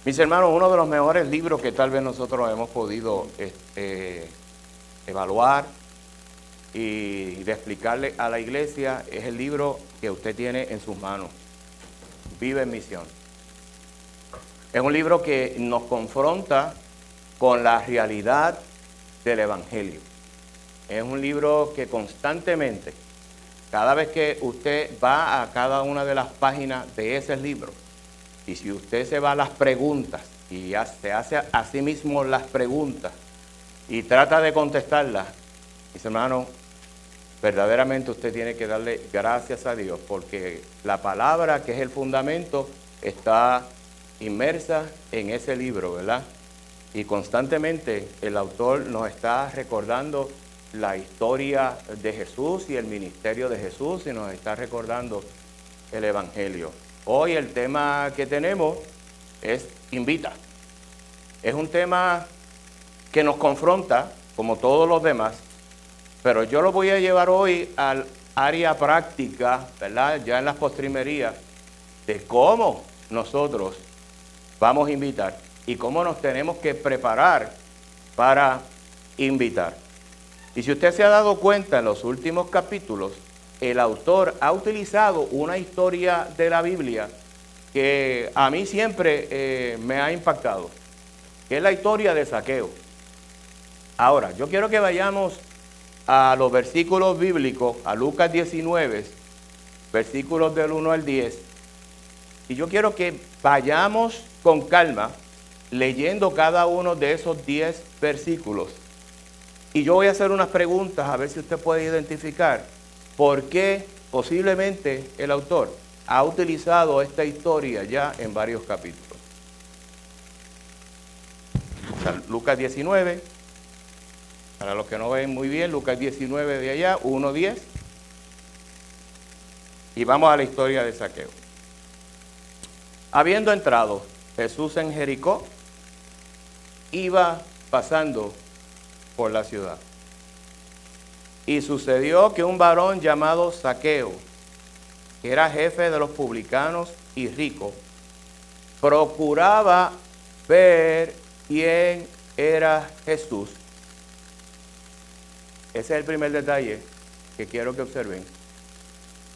Mis hermanos, uno de los mejores libros que tal vez nosotros hemos podido evaluar y de explicarle a la iglesia es el libro que usted tiene en sus manos, Vive en Misión. Es un libro que nos confronta con la realidad del Evangelio. Es un libro que constantemente, cada vez que usted va a cada una de las páginas de ese libro, y si usted se va a las preguntas y se hace a sí mismo las preguntas y trata de contestarlas, mis hermanos, verdaderamente usted tiene que darle gracias a Dios porque la palabra, que es el fundamento, está inmersa en ese libro, ¿verdad? Y constantemente el autor nos está recordando la historia de Jesús y el ministerio de Jesús y nos está recordando el Evangelio. Hoy el tema que tenemos es invita. Es un tema que nos confronta, como todos los demás, pero yo lo voy a llevar hoy al área práctica, ¿verdad? Ya en las postrimerías, de cómo nosotros vamos a invitar y cómo nos tenemos que preparar para invitar. Y si usted se ha dado cuenta en los últimos capítulos, el autor ha utilizado una historia de la Biblia que a mí siempre me ha impactado, que es la historia de Zaqueo. Ahora, yo quiero que vayamos a los versículos bíblicos, a Lucas 19, versículos del 1 al 10, y yo quiero que vayamos con calma leyendo cada uno de esos 10 versículos. Y yo voy a hacer unas preguntas a ver si usted puede identificar por qué posiblemente el autor ha utilizado esta historia ya en varios capítulos. O sea, Lucas 19, para los que no ven muy bien, Lucas 19 de allá, 1:10. Y vamos a la historia de Zaqueo. Habiendo entrado Jesús en Jericó, iba pasando por la ciudad. Y sucedió que un varón llamado Zaqueo, que era jefe de los publicanos y rico, procuraba ver quién era Jesús. Ese es el primer detalle que quiero que observen.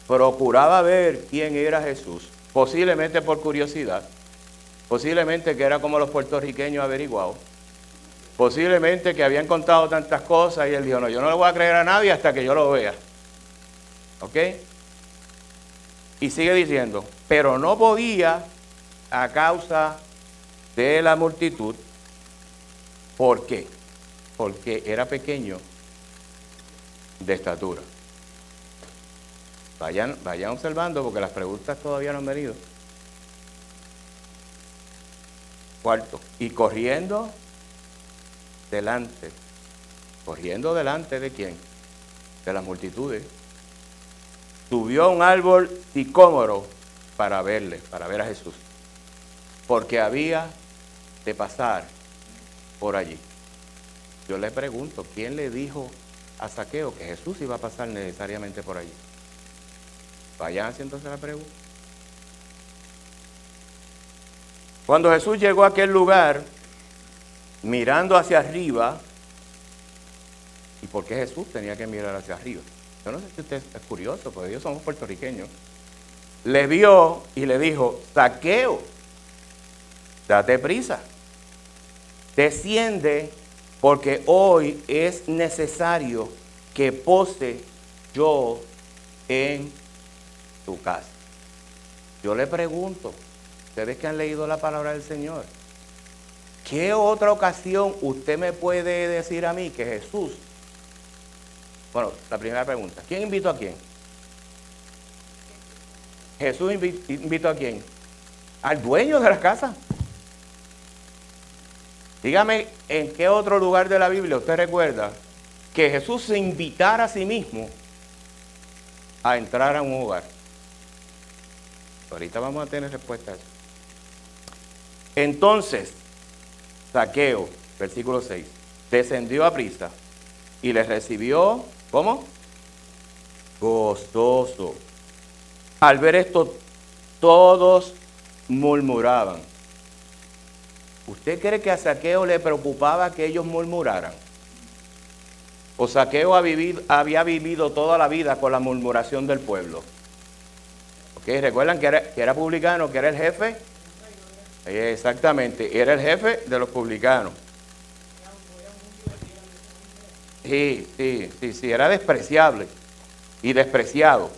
Procuraba ver quién era Jesús, posiblemente por curiosidad, posiblemente que era como los puertorriqueños averiguados, posiblemente que habían contado tantas cosas y él dijo, no, yo no le voy a creer a nadie hasta que yo lo vea. ¿Ok? Y sigue diciendo, pero no podía a causa de la multitud. ¿Por qué? Porque era pequeño de estatura. Vayan observando porque las preguntas todavía no han venido. Cuarto, y corriendo delante de quién? De las multitudes. Subió a un árbol sicómoro para verle, para ver a Jesús, porque había de pasar por allí. Yo le pregunto, ¿quién le dijo a Zaqueo que Jesús iba a pasar necesariamente por allí? Vayan haciéndose la pregunta. Cuando Jesús llegó a aquel lugar, mirando hacia arriba, ¿y por qué Jesús tenía que mirar hacia arriba? Yo no sé si usted es curioso, porque ellos somos puertorriqueños. Le vio y le dijo, Zaqueo, date prisa, desciende, porque hoy es necesario que pose yo en tu casa. Yo le pregunto, ustedes que han leído la palabra del Señor, ¿qué otra ocasión usted me puede decir a mí que Jesús? Bueno, la primera pregunta, ¿quién invitó a quién? Jesús invitó a quién? Al dueño de la casa. Dígame, ¿en qué otro lugar de la Biblia usted recuerda que Jesús se invitara a sí mismo a entrar a un hogar? Ahorita vamos a tener respuesta a eso. Entonces, Zaqueo, versículo 6, descendió a prisa y le recibió, ¿cómo? Gozoso. Al ver esto, todos murmuraban. ¿Usted cree que a Zaqueo le preocupaba que ellos murmuraran? ¿O Zaqueo había vivido toda la vida con la murmuración del pueblo? ¿Ok? ¿Recuerdan que era publicano, que era el jefe? Exactamente, era el jefe de los publicanos. Sí, era despreciable y despreciado.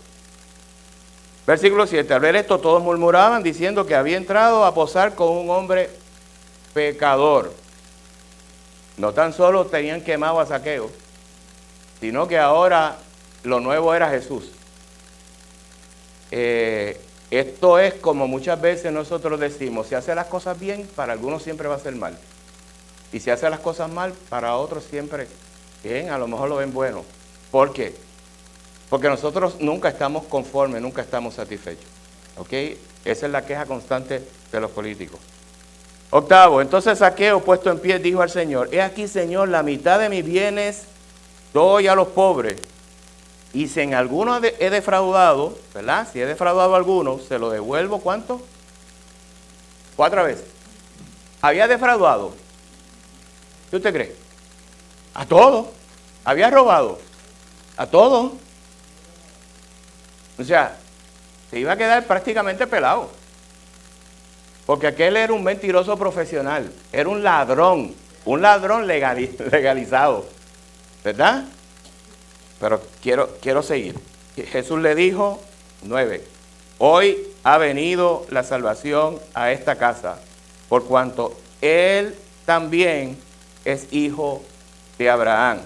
Versículo 7, al ver esto todos murmuraban diciendo que había entrado a posar con un hombre pecador. No tan solo tenían quemado a Zaqueo, sino que ahora lo nuevo era Jesús. Esto es como muchas veces nosotros decimos, si hace las cosas bien, para algunos siempre va a ser mal. Y si hace las cosas mal, para otros siempre bien, a lo mejor lo ven bueno. ¿Por qué? Porque nosotros nunca estamos conformes, nunca estamos satisfechos. ¿Ok? Esa es la queja constante de los políticos. Octavo, entonces Zaqueo, puesto en pie, dijo al Señor, he aquí, Señor, la mitad de mis bienes doy a los pobres. Y si en alguno he defraudado, ¿verdad? Si he defraudado a alguno, se lo devuelvo, ¿cuánto? 4 veces. Había defraudado. ¿Qué usted cree? A todos. Había robado. A todos. O sea, se iba a quedar prácticamente pelado. Porque aquel era un mentiroso profesional. Era un ladrón legalizado. ¿Verdad? Pero quiero seguir. Jesús le dijo, 9, hoy ha venido la salvación a esta casa, por cuanto él también es hijo de Abraham.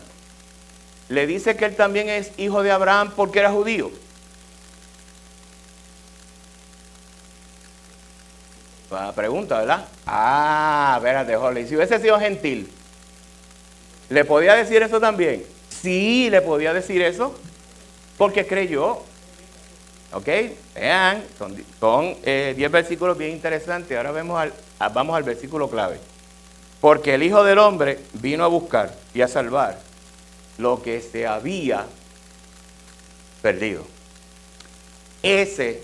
Le dice que él también es hijo de Abraham porque era judío. Buena pregunta, ¿verdad? Espérate, Jorge. Si hubiese sido gentil, ¿le podía decir eso también? Sí, le podía decir eso, porque creyó. ¿Ok? Vean, son 10 versículos bien interesantes. Ahora vamos al versículo clave. Porque el Hijo del Hombre vino a buscar y a salvar lo que se había perdido. Ese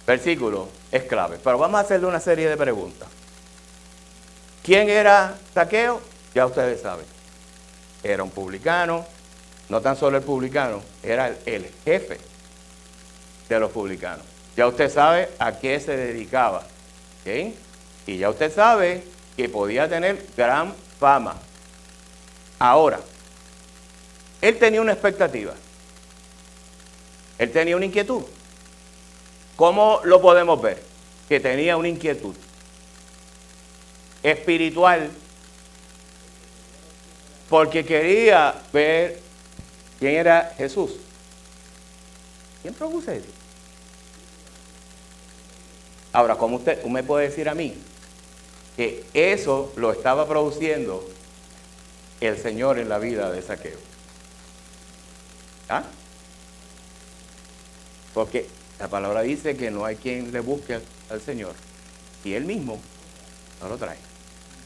versículo es clave. Pero vamos a hacerle una serie de preguntas. ¿Quién era Zaqueo? Ya ustedes saben. Era un publicano, no tan solo el publicano, era el jefe de los publicanos. Ya usted sabe a qué se dedicaba, ¿ok? Y ya usted sabe que podía tener gran fama. Ahora, él tenía una expectativa, él tenía una inquietud. ¿Cómo lo podemos ver? Que tenía una inquietud espiritual, porque quería ver quién era Jesús. ¿Quién produce eso? Ahora, ¿cómo usted me puede decir a mí que eso lo estaba produciendo el Señor en la vida de Zaqueo? ¿Ah? Porque la palabra dice que no hay quien le busque al Señor si Él mismo no lo trae.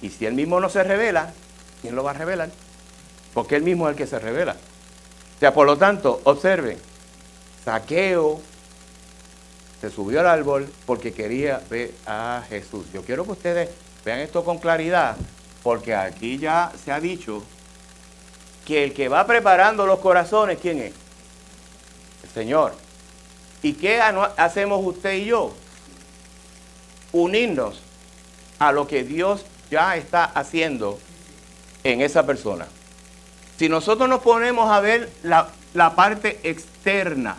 Y si Él mismo no se revela, ¿quién lo va a revelar? Porque Él mismo es el que se revela. O sea, por lo tanto, observen, Zaqueo se subió al árbol porque quería ver a Jesús. Yo quiero que ustedes vean esto con claridad, porque aquí ya se ha dicho que el que va preparando los corazones, ¿quién es? El Señor. ¿Y qué hacemos usted y yo? Unirnos a lo que Dios ya está haciendo en esa persona. Si nosotros nos ponemos a ver la parte externa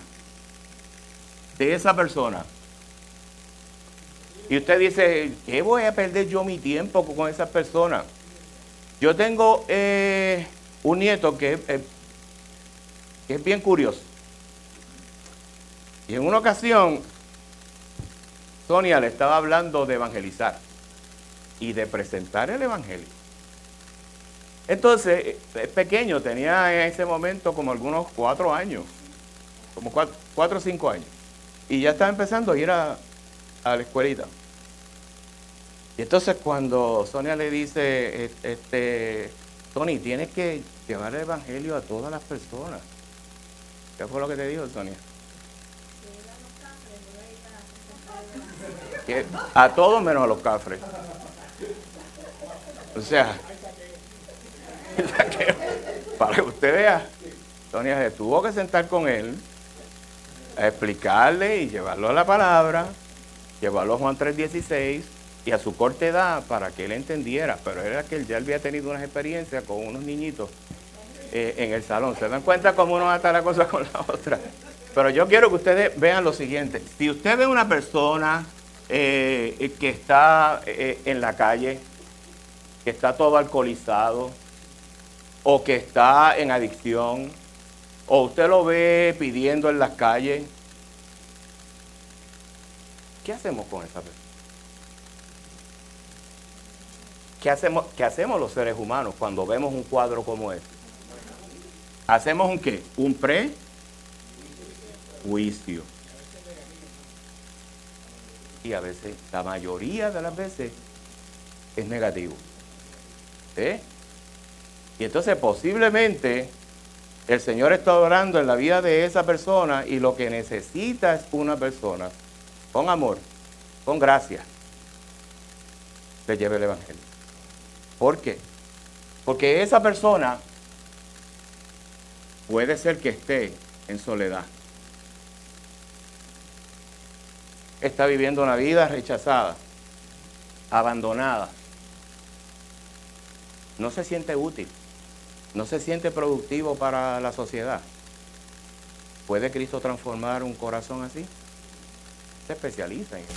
de esa persona, y usted dice, ¿qué voy a perder yo mi tiempo con esa persona? Yo tengo un nieto que es bien curioso. Y en una ocasión, Sonia le estaba hablando de evangelizar y de presentar el evangelio. Entonces, es pequeño, tenía en ese momento como algunos 4 años, como 4 o 5 años. Y ya estaba empezando a ir a la escuelita. Y entonces cuando Sonia le dice, Tony, tienes que llevar el evangelio a todas las personas. ¿Qué fue lo que te dijo, Sonia? Que a todos menos a los cafres. O sea, para que usted vea, Sonia se tuvo que sentar con él, a explicarle y llevarlo a la palabra, llevarlo a Juan 3:16 y a su corta edad para que él entendiera. Pero era que él ya había tenido unas experiencias con unos niñitos en el salón. ¿Se dan cuenta cómo uno ata la cosa con la otra? Pero yo quiero que ustedes vean lo siguiente. Si usted ve una persona que está en la calle, que está todo alcoholizado, o que está en adicción, o usted lo ve pidiendo en las calles, ¿qué hacemos con esa persona? ¿Qué hacemos los seres humanos cuando vemos un cuadro como este? ¿Hacemos un qué? Un prejuicio. Y a veces, la mayoría de las veces, es negativo. Y entonces posiblemente el Señor está orando en la vida de esa persona y lo que necesita es una persona con amor, con gracia, que lleve el Evangelio. ¿Por qué? Porque esa persona puede ser que esté en soledad. Está viviendo una vida rechazada, abandonada. No se siente útil, no se siente productivo para la sociedad. ¿Puede Cristo transformar un corazón así? Se especializa en eso.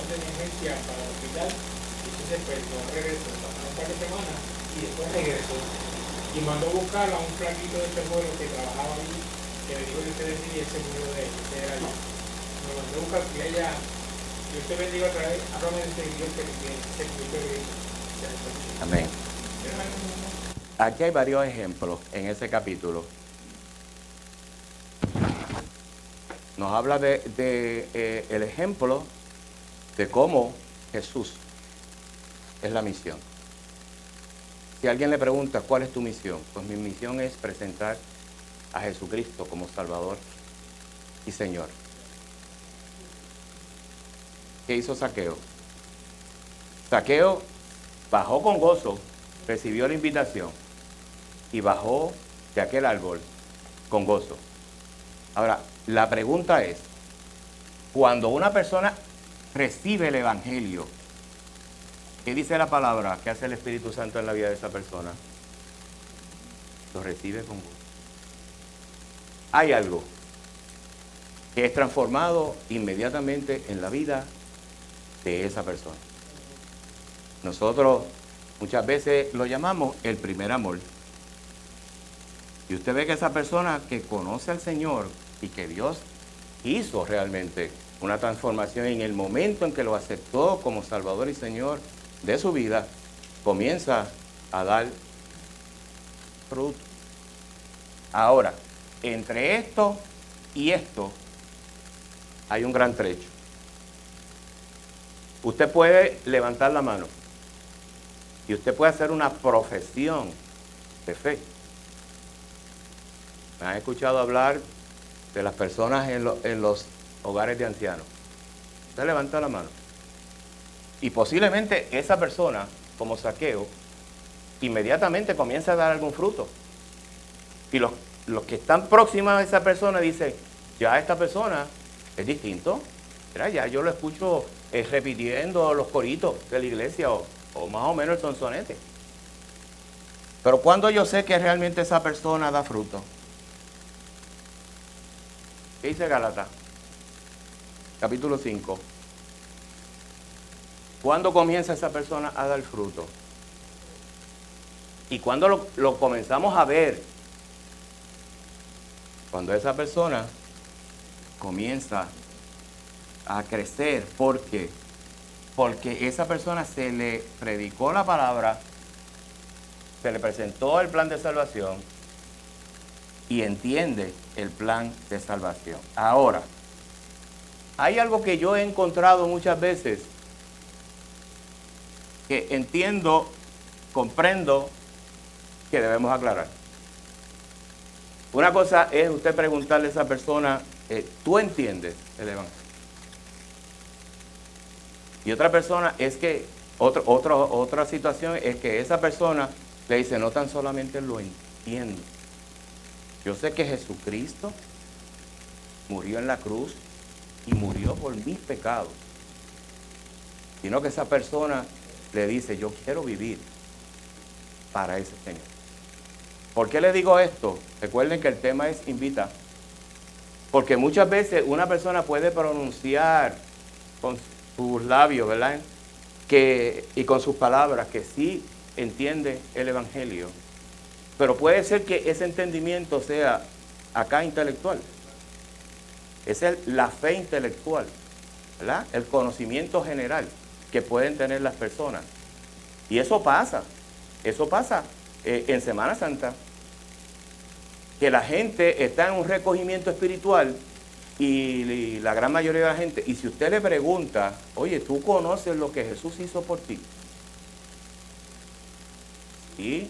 De emergencia para el hospital, y entonces pues no regresó, pasaron un par de semanas y después regresó y mandó a buscar a un flaquito de este pueblo que trabajaba allí, que le dijo que usted decía y ese murió de él, ese era yo. Me mandó a buscar y ella, Dios te bendiga otra vez, háblame de ese Dios que tiene, ese Cristo que viene. Amén. Aquí hay varios ejemplos en ese capítulo. Nos habla de el ejemplo de cómo Jesús es la misión. Si alguien le pregunta, ¿cuál es tu misión? Pues mi misión es presentar a Jesucristo como Salvador y Señor. ¿Qué hizo Zaqueo? Zaqueo bajó con gozo, recibió la invitación y bajó de aquel árbol con gozo. Ahora, la pregunta es, cuando una persona recibe el Evangelio, ¿qué dice la palabra? ¿Qué hace el Espíritu Santo en la vida de esa persona? Lo recibe con gozo. Hay algo que es transformado inmediatamente en la vida de esa persona. Nosotros muchas veces lo llamamos el primer amor. Y usted ve que esa persona que conoce al Señor y que Dios hizo realmente una transformación en el momento en que lo aceptó como Salvador y Señor de su vida, comienza a dar fruto. Ahora, entre esto y esto hay un gran trecho. Usted puede levantar la mano y usted puede hacer una profesión de fe. ¿Me han escuchado hablar de las personas en los hogares de ancianos? Usted levanta la mano. Y posiblemente esa persona, como Zaqueo, inmediatamente comienza a dar algún fruto. Y los que están próximos a esa persona dicen, ya esta persona es distinto. Mira, ya yo lo escucho repitiendo los coritos de la iglesia o más o menos el sonsonete. Pero cuando yo sé que realmente esa persona da fruto, ¿qué dice Gálatas? Capítulo 5. ¿Cuándo comienza esa persona a dar fruto? Y cuando lo comenzamos a ver, cuando esa persona comienza a crecer. ¿Por qué? Porque esa persona se le predicó la palabra, se le presentó el plan de salvación y entiende el plan de salvación. Ahora, hay algo que yo he encontrado muchas veces, que entiendo comprendo que debemos aclarar. Una cosa es usted preguntarle a esa persona, ¿tú entiendes el Evangelio? Y otra persona es que, otra situación es que esa persona le dice, no tan solamente lo entiendo. Yo sé que Jesucristo murió en la cruz y murió por mis pecados. Sino que esa persona le dice, yo quiero vivir para ese Señor. ¿Por qué le digo esto? Recuerden que el tema es invita. Porque muchas veces una persona puede pronunciar con sus labios, ¿verdad? Y con sus palabras que sí entiende el Evangelio. Pero puede ser que ese entendimiento sea acá intelectual. Esa es la fe intelectual, ¿verdad? El conocimiento general que pueden tener las personas. Y eso pasa en Semana Santa, que la gente está en un recogimiento espiritual y la gran mayoría de la gente, y si usted le pregunta, oye, ¿tú conoces lo que Jesús hizo por ti? ¿Y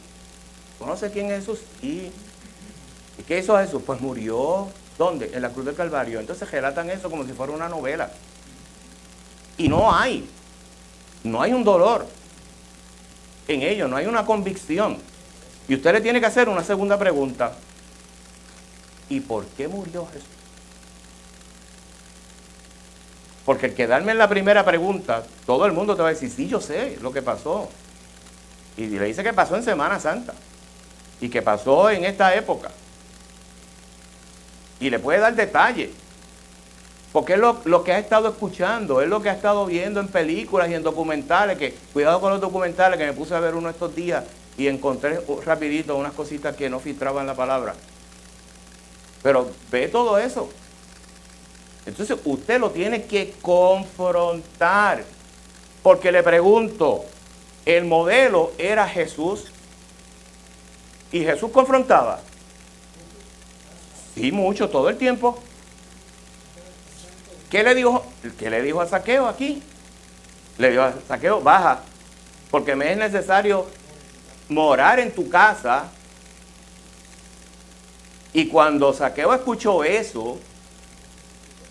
conoces quién es Jesús? ¿Y qué hizo Jesús? Pues murió, ¿dónde? En la cruz del Calvario. Entonces relatan eso como si fuera una novela. Y no hay un dolor en ello, no hay una convicción. Y usted le tiene que hacer una segunda pregunta. ¿Y por qué murió Jesús? Porque el quedarme en la primera pregunta, todo el mundo te va a decir, sí, yo sé lo que pasó. Y le dice que pasó en Semana Santa. Y que pasó en esta época. Y le puede dar detalles. Porque es lo que ha estado escuchando, es lo que ha estado viendo en películas y en documentales, que cuidado con los documentales, que me puse a ver uno estos días y encontré rapidito unas cositas que no filtraban la palabra. Pero ve todo eso. Entonces usted lo tiene que confrontar. Porque le pregunto, el modelo era Jesús y Jesús confrontaba. Sí, mucho, todo el tiempo. ¿Qué le dijo a Zaqueo aquí? Le dijo a Zaqueo, baja, porque me es necesario morar en tu casa. Y cuando Zaqueo escuchó eso,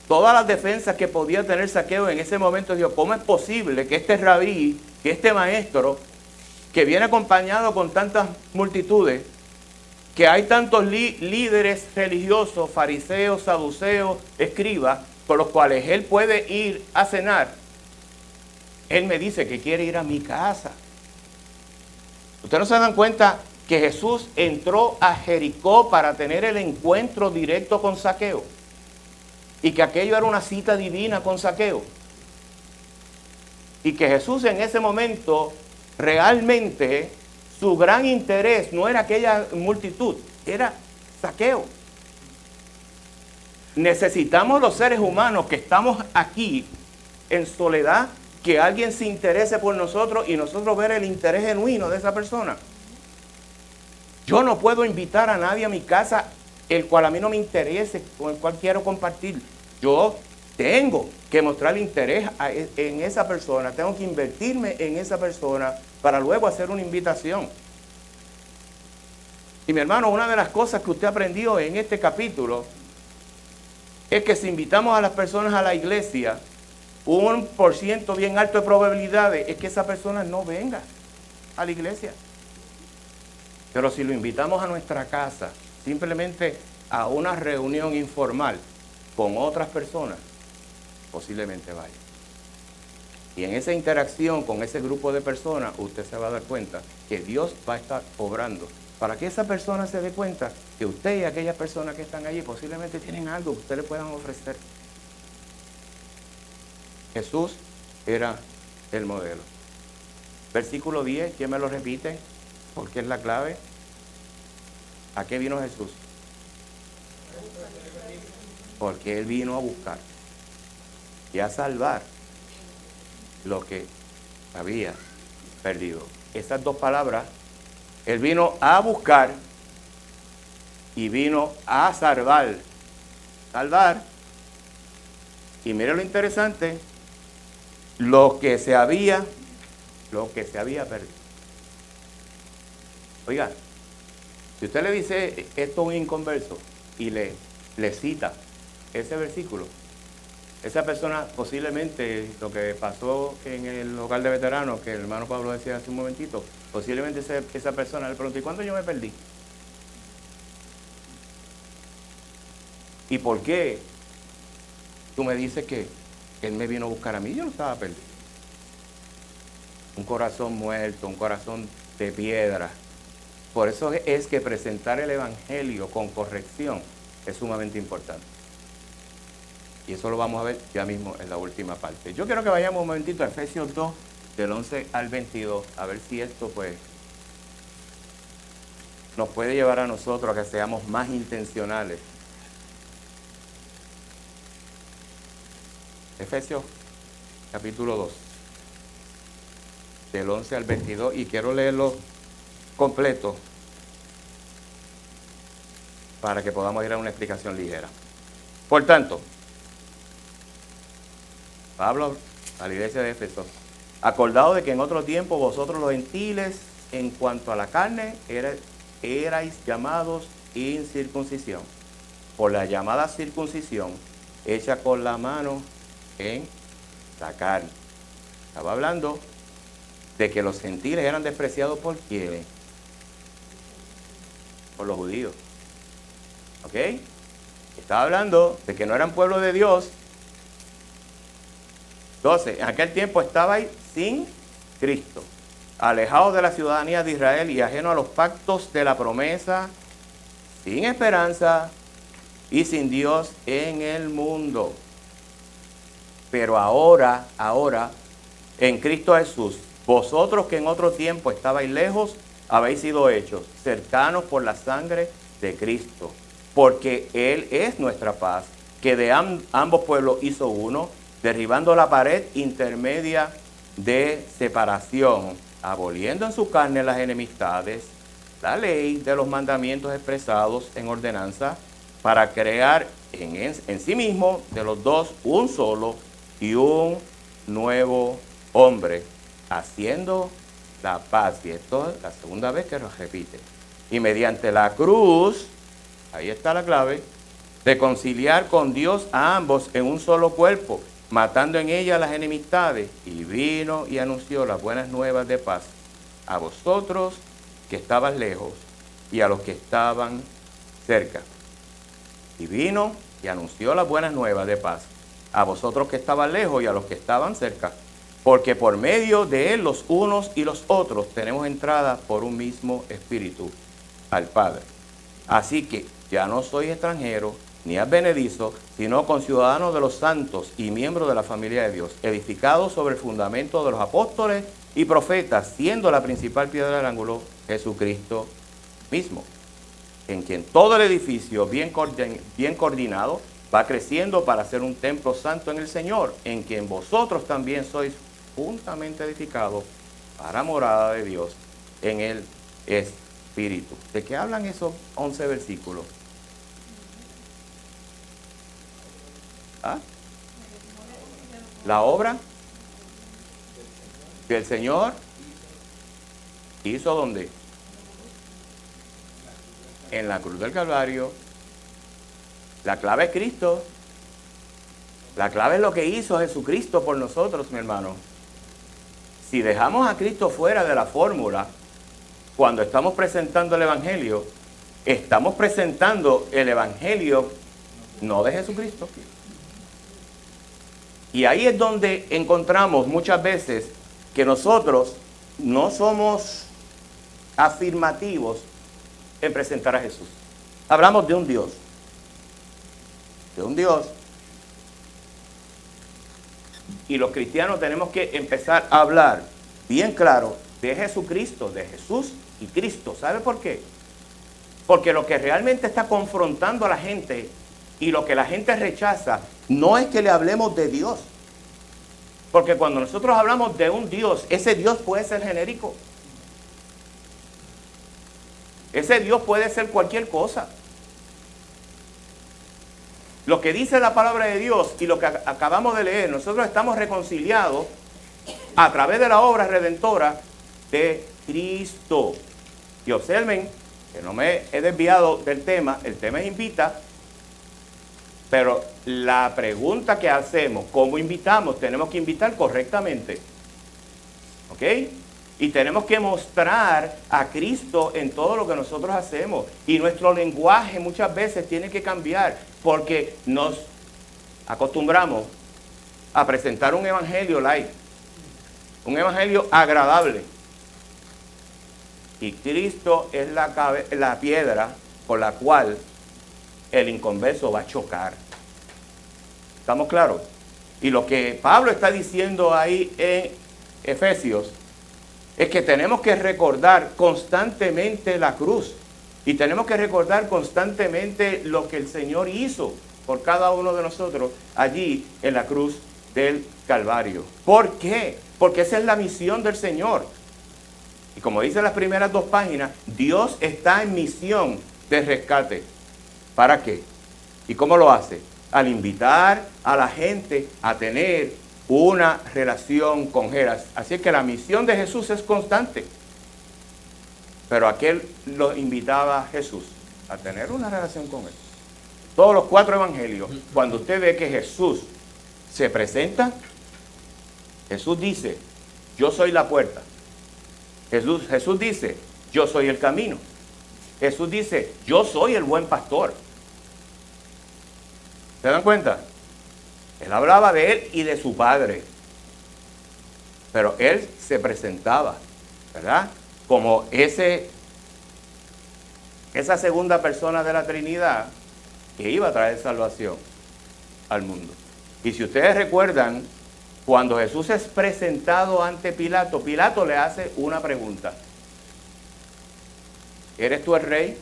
todas las defensas que podía tener Zaqueo en ese momento, dijo, ¿cómo es posible que este rabí, que este maestro, que viene acompañado con tantas multitudes, que hay tantos líderes religiosos, fariseos, saduceos, escribas, con los cuales él puede ir a cenar, él me dice que quiere ir a mi casa? ¿Ustedes no se dan cuenta que Jesús entró a Jericó para tener el encuentro directo con Zaqueo? Y que aquello era una cita divina con Zaqueo. Y que Jesús en ese momento realmente su gran interés no era aquella multitud, era Zaqueo. Necesitamos los seres humanos que estamos aquí en soledad, que alguien se interese por nosotros y nosotros ver el interés genuino de esa persona. Yo no puedo invitar a nadie a mi casa el cual a mí no me interese, con el cual quiero compartir. Yo tengo que mostrar interés en esa persona, tengo que invertirme en esa persona para luego hacer una invitación. Y mi hermano, una de las cosas que usted aprendió en este capítulo es que si invitamos a las personas a la iglesia, un % bien alto de probabilidades es que esa persona no venga a la iglesia. Pero si lo invitamos a nuestra casa, simplemente a una reunión informal con otras personas, posiblemente vaya. Y en esa interacción con ese grupo de personas, usted se va a dar cuenta que Dios va a estar obrando para que esa persona se dé cuenta que usted y aquellas personas que están allí posiblemente tienen algo que usted le puedan ofrecer. Jesús era el modelo. Versículo 10, ¿quién me lo repite? Porque es la clave. ¿A qué vino Jesús? Porque Él vino a buscar y a salvar lo que había perdido. Esas dos palabras, Él vino a buscar y vino a salvar. Salvar. Y mire lo interesante, lo que se había perdido. Oiga, si usted le dice esto a un inconverso y le cita ese versículo, esa persona posiblemente, lo que pasó en el hogar de veteranos, que el hermano Pablo decía hace un momentito, posiblemente esa persona le preguntó, ¿y cuándo yo me perdí? ¿Y por qué tú me dices que él me vino a buscar a mí? Yo no estaba perdido. Un corazón muerto, un corazón de piedra. Por eso es que presentar el evangelio con corrección es sumamente importante. Y eso lo vamos a ver ya mismo en la última parte. Yo quiero que vayamos un momentito a Efesios 2, del 11 al 22, a ver si esto pues nos puede llevar a nosotros a que seamos más intencionales. Efesios capítulo 2, del 11 al 22, y quiero leerlo completo para que podamos ir a una explicación ligera. Por tanto, Pablo a la iglesia de Éfeso, acordado de que en otro tiempo vosotros los gentiles, en cuanto a la carne, erais llamados incircuncisión, por la llamada circuncisión hecha con la mano en la carne. Estaba hablando de que los gentiles eran despreciados por ¿quiénes? Por los judíos. ¿Ok? Estaba hablando de que no eran pueblo de Dios. Entonces, en aquel tiempo estabais sin Cristo, alejados de la ciudadanía de Israel y ajenos a los pactos de la promesa, sin esperanza y sin Dios en el mundo. Pero ahora, en Cristo Jesús, vosotros que en otro tiempo estabais lejos, habéis sido hechos cercanos por la sangre de Cristo, porque Él es nuestra paz, que de ambos pueblos hizo uno, derribando la pared intermedia de separación, aboliendo en su carne las enemistades, la ley de los mandamientos expresados en ordenanza, para crear en sí mismo de los dos un solo y un nuevo hombre, haciendo la paz. Y esto es la segunda vez que lo repite. Y mediante la cruz, ahí está la clave, reconciliar con Dios a ambos en un solo cuerpo, matando en ella las enemistades, y vino y anunció las buenas nuevas de paz a vosotros que estabas lejos y a los que estaban cerca. Y vino y anunció las buenas nuevas de paz a vosotros que estaban lejos y a los que estaban cerca, porque por medio de él los unos y los otros tenemos entrada por un mismo espíritu al Padre. Así que ya no sois extranjero ni advenedizo, sino conciudadanos de los santos y miembros de la familia de Dios, edificados sobre el fundamento de los apóstoles y profetas, siendo la principal piedra del ángulo Jesucristo mismo, en quien todo el edificio bien coordinado va creciendo para ser un templo santo en el Señor, en quien vosotros también sois juntamente edificados para morada de Dios en el Espíritu. ¿De qué hablan esos 11 versículos? ¿Ah? La obra que el Señor hizo ¿dónde? En la cruz del Calvario. La clave es Cristo. La clave es lo que hizo Jesucristo por nosotros, mi hermano. Si dejamos a Cristo fuera de la fórmula, cuando estamos presentando el Evangelio, estamos presentando el Evangelio no de Jesucristo. Y ahí es donde encontramos muchas veces que nosotros no somos afirmativos en presentar a Jesús. Hablamos de un Dios. De un Dios. Y los cristianos tenemos que empezar a hablar bien claro de Jesucristo, de Jesús y Cristo. ¿Sabe por qué? Porque lo que realmente está confrontando a la gente y lo que la gente rechaza no es que le hablemos de Dios. Porque cuando nosotros hablamos de un Dios, ese Dios puede ser genérico. Ese Dios puede ser cualquier cosa. Lo que dice la palabra de Dios y lo que acabamos de leer, nosotros estamos reconciliados a través de la obra redentora de Cristo. Y observen que no me he desviado del tema, el tema es invita, pero la pregunta que hacemos, ¿cómo invitamos? Tenemos que invitar correctamente. ¿Ok? Y tenemos que mostrar a Cristo en todo lo que nosotros hacemos. Y nuestro lenguaje muchas veces tiene que cambiar porque nos acostumbramos a presentar un evangelio light, un evangelio agradable. Y Cristo es la piedra con la cual el inconverso va a chocar. ¿Estamos claros? Y lo que Pablo está diciendo ahí en Efesios es que tenemos que recordar constantemente la cruz. Y tenemos que recordar constantemente lo que el Señor hizo por cada uno de nosotros allí en la cruz del Calvario. ¿Por qué? Porque esa es la misión del Señor. Y como dice las primeras 2 páginas, Dios está en misión de rescate. ¿Para qué? ¿Y cómo lo hace? Al invitar a la gente a tener una relación con Él. Así es que la misión de Jesús es constante. Pero aquel lo invitaba a Jesús a tener una relación con Él. Todos los 4 evangelios, cuando usted ve que Jesús se presenta, Jesús dice, yo soy la puerta. Jesús dice, yo soy el camino. Jesús dice, yo soy el buen pastor. ¿Se dan cuenta? Él hablaba de Él y de su Padre. Pero Él se presentaba, ¿verdad? Como esa segunda persona de la Trinidad que iba a traer salvación al mundo. Y si ustedes recuerdan, cuando Jesús es presentado ante Pilato, Pilato le hace una pregunta. ¿Eres tú el rey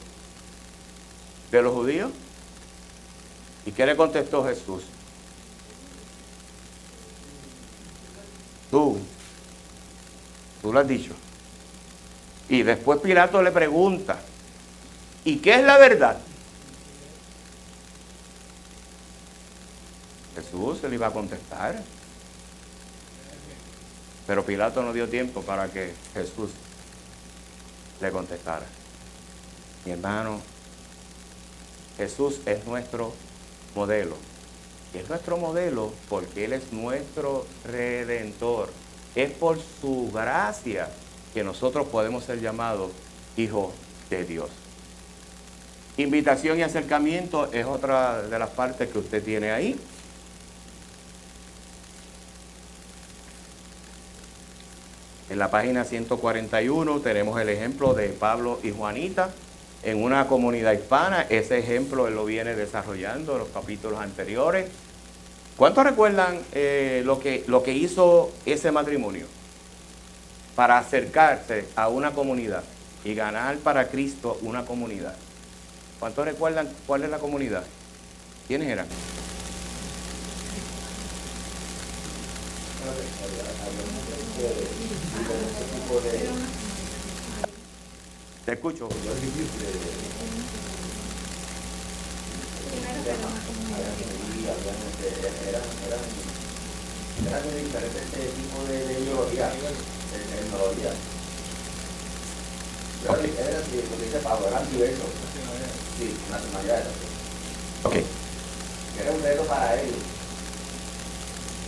de los judíos? ¿Y qué le contestó Jesús? Tú lo has dicho. Y después Pilato le pregunta, ¿y qué es la verdad? Jesús se le iba a contestar. Pero Pilato no dio tiempo para que Jesús le contestara. Mi hermano, Jesús es nuestro modelo. Y es nuestro modelo porque Él es nuestro Redentor. Es por su gracia que nosotros podemos ser llamados hijos de Dios. Invitación y acercamiento es otra de las partes que usted tiene ahí. En la página 141 tenemos el ejemplo de Pablo y Juanita en una comunidad hispana. Ese ejemplo él lo viene desarrollando en los capítulos anteriores. ¿Cuántos recuerdan lo que hizo ese matrimonio para acercarse a una comunidad y ganar para Cristo una comunidad? ¿Cuántos recuerdan cuál es la comunidad? ¿Quiénes eran? Te escucho. Eran de diferentes tipos de ideología, de tecnología. Era lo que dice Pablo, eran diversos. Sí, nacionalidades. Ok. Era un reto para ellos.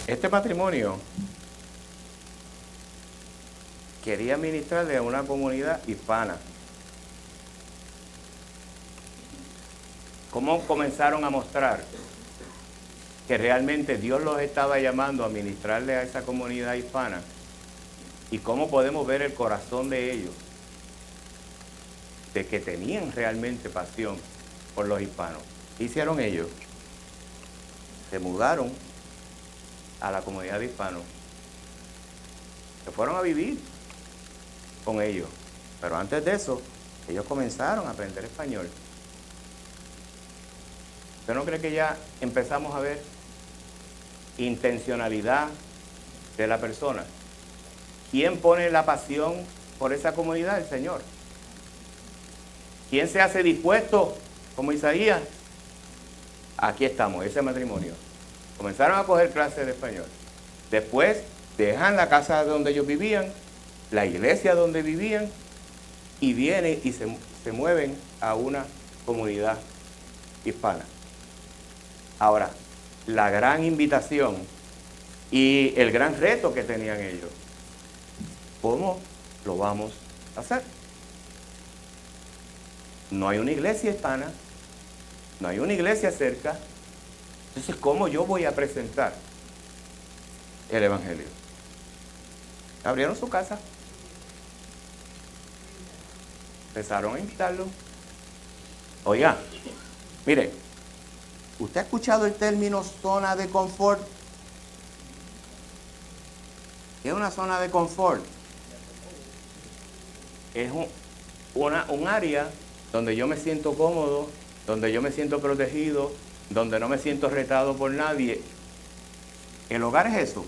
Este matrimonio quería ministrarle a una comunidad hispana. ¿Cómo comenzaron a mostrar que realmente Dios los estaba llamando a ministrarle a esa comunidad hispana? ¿Y cómo podemos ver el corazón de ellos? De que tenían realmente pasión por los hispanos. ¿Qué hicieron ellos? Se mudaron a la comunidad de hispanos. Se fueron a vivir con ellos. Pero antes de eso, ellos comenzaron a aprender español. ¿Usted no cree que ya empezamos a ver intencionalidad de la persona? ¿Quién pone la pasión por esa comunidad? El Señor. ¿Quién se hace dispuesto como Isaías? Aquí estamos, ese matrimonio. Comenzaron a coger clases de español. Después dejan la casa donde ellos vivían, la iglesia donde vivían, y vienen y se mueven a una comunidad hispana. Ahora, la gran invitación y el gran reto que tenían ellos, ¿cómo lo vamos a hacer? No hay una iglesia hispana, no hay una iglesia cerca, entonces ¿cómo yo voy a presentar el evangelio? Abrieron su casa, empezaron a invitarlo. Oiga, mire, ¿usted ha escuchado el término zona de confort? ¿Qué es una zona de confort? Es un área donde yo me siento cómodo, donde yo me siento protegido, donde no me siento retado por nadie. ¿El hogar es eso?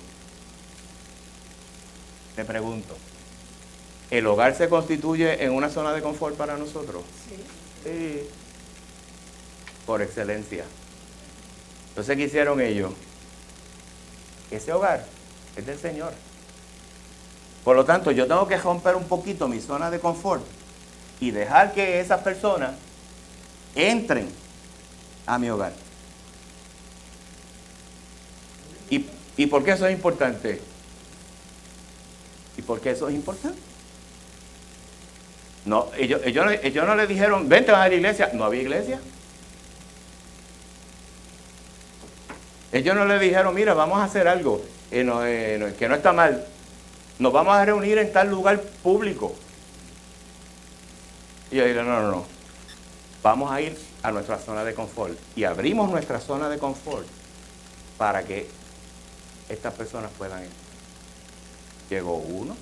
Te pregunto. ¿El hogar se constituye en una zona de confort para nosotros? Sí. Por excelencia. Entonces, ¿qué hicieron ellos? Ese hogar es del Señor. Por lo tanto, yo tengo que romper un poquito mi zona de confort y dejar que esas personas entren a mi hogar. ¿Y por qué eso es importante? ¿Y por qué eso es importante? No, ellos no le dijeron, vente a la iglesia. No había iglesia. Ellos no le dijeron, mira, vamos a hacer algo que no está mal. Nos vamos a reunir en tal lugar público. Y ellos dijeron, no. Vamos a ir a nuestra zona de confort. Y abrimos nuestra zona de confort para que estas personas puedan ir. Llegó uno,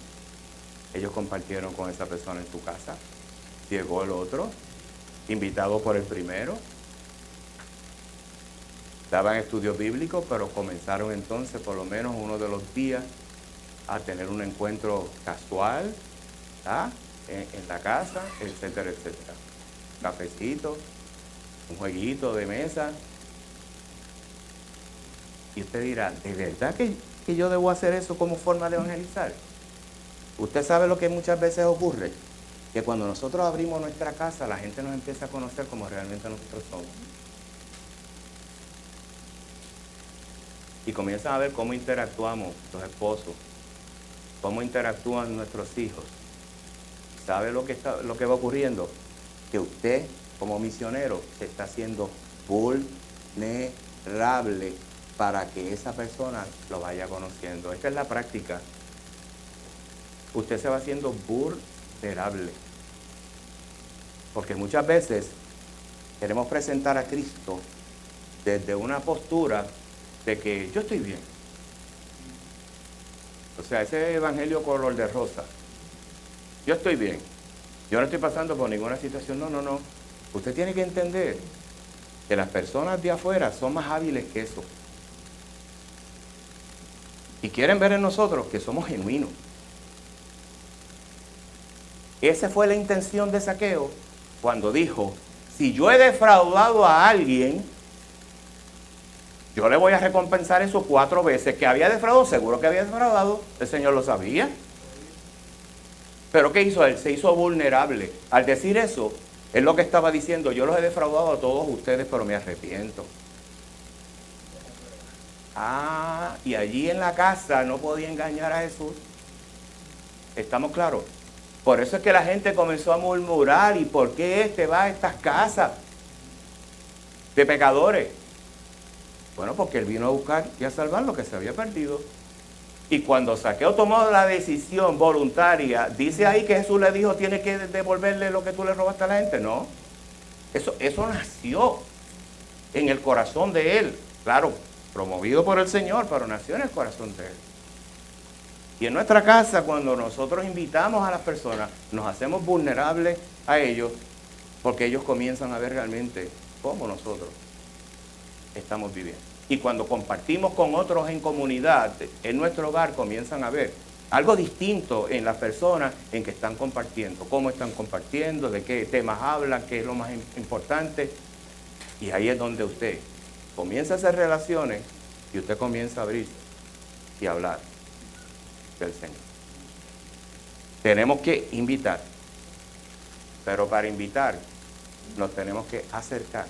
ellos compartieron con esa persona en su casa. Llegó el otro, invitado por el primero. Daban estudios bíblicos, pero comenzaron entonces, por lo menos uno de los días, a tener un encuentro casual, ¿tá? En la casa, etcétera, etcétera. Cafecito, un jueguito de mesa. Y usted dirá, ¿de verdad que yo debo hacer eso como forma de evangelizar? Usted sabe lo que muchas veces ocurre, que cuando nosotros abrimos nuestra casa, la gente nos empieza a conocer como realmente nosotros somos. Y comienzan a ver cómo interactuamos los esposos, cómo interactúan nuestros hijos. ¿Sabe lo que va ocurriendo? Que usted, como misionero, se está haciendo vulnerable para que esa persona lo vaya conociendo. Esta es la práctica. Usted se va haciendo vulnerable. Porque muchas veces queremos presentar a Cristo desde una postura de que yo estoy bien. O sea, ese evangelio color de rosa. Yo estoy bien. Yo no estoy pasando por ninguna situación. No. Usted tiene que entender que las personas de afuera son más hábiles que eso. Y quieren ver en nosotros que somos genuinos. Esa fue la intención de Zaqueo cuando dijo, si yo he defraudado a alguien, yo le voy a recompensar eso 4 veces. Que había defraudado, seguro que había defraudado, el Señor lo sabía. Pero ¿qué hizo él? Se hizo vulnerable. Al decir eso, él lo que estaba diciendo, yo los he defraudado a todos ustedes, pero me arrepiento. Y allí en la casa no podía engañar a Jesús. ¿Estamos claros? Por eso es que la gente comenzó a murmurar, ¿y por qué va a estas casas de pecadores? Bueno, porque él vino a buscar y a salvar lo que se había perdido. Y cuando Zaqueo tomó la decisión voluntaria, dice ahí que Jesús le dijo, tienes que devolverle lo que tú le robaste a la gente. No, eso nació en el corazón de él. Claro, promovido por el Señor, pero nació en el corazón de él. Y en nuestra casa, cuando nosotros invitamos a las personas, nos hacemos vulnerables a ellos, porque ellos comienzan a ver realmente cómo nosotros estamos viviendo. Y cuando compartimos con otros en comunidad, en nuestro hogar, comienzan a ver algo distinto en las personas en que están compartiendo, cómo están compartiendo, de qué temas hablan, qué es lo más importante. Y ahí es donde usted comienza a hacer relaciones y usted comienza a abrirse y a hablar del Señor. Tenemos que invitar. Pero para invitar, nos tenemos que acercar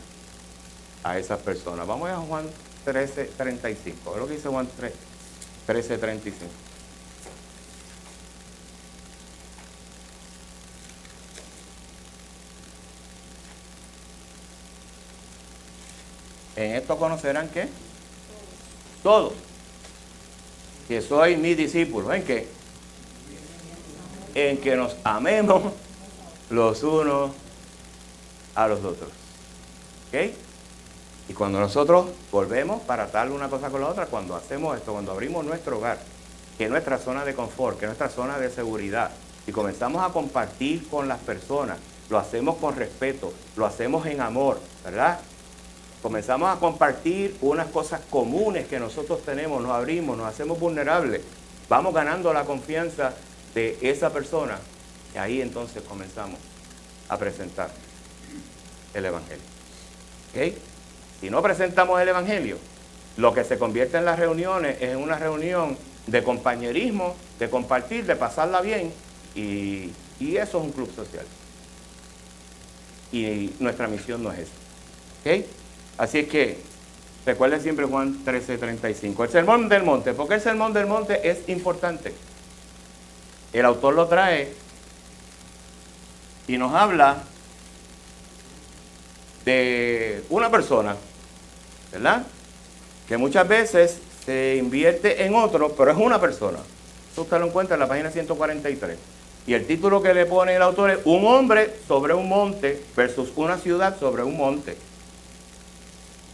a esas personas. Vamos a Juan 13:35. Es lo que dice Juan 13:35. En esto conocerán ¿qué? Todos. Que sois mis discípulos. ¿En qué? En que nos amemos los unos a los otros. ¿Ok? Y cuando nosotros volvemos para atarle una cosa con la otra, cuando hacemos esto, cuando abrimos nuestro hogar, que es nuestra zona de confort, que es nuestra zona de seguridad, y comenzamos a compartir con las personas, lo hacemos con respeto, lo hacemos en amor, ¿verdad? Comenzamos a compartir unas cosas comunes que nosotros tenemos, nos abrimos, nos hacemos vulnerables, vamos ganando la confianza de esa persona, y ahí entonces comenzamos a presentar el Evangelio. ¿Ok? Si no presentamos el Evangelio, lo que se convierte en las reuniones es en una reunión de compañerismo, de compartir, de pasarla bien, y eso es un club social. Y nuestra misión no es eso. ¿Ok? Así es que recuerden siempre Juan 13:35. El Sermón del Monte. ¿Por qué el Sermón del Monte es importante? El autor lo trae y nos habla de una persona, ¿verdad? Que muchas veces se invierte en otro, pero es una persona. Eso usted lo encuentra en la página 143. Y el título que le pone el autor es Un hombre sobre un monte versus una ciudad sobre un monte.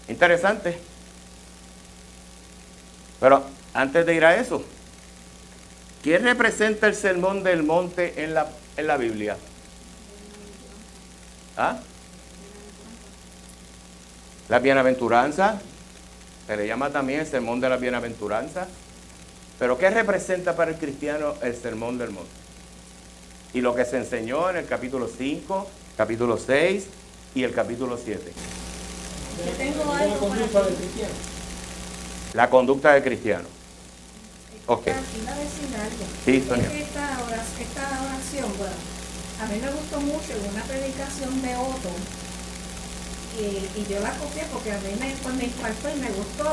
Interesante. Pero antes de ir a eso, ¿qué representa el Sermón del Monte en la Biblia? ¿Ah? La bienaventuranza, se le llama también el Sermón de la Bienaventuranza. Pero ¿qué representa para el cristiano el Sermón del Monte? Y lo que se enseñó en el capítulo 5, capítulo 6 y el capítulo 7. Yo tengo algo para ti. La conducta del cristiano. Ok. Iba a decir algo. Sí, Sonia. Es que esta oración, bueno, a mí me gustó mucho en una predicación de Otto, y yo la copié porque a mí me impactó y me gustó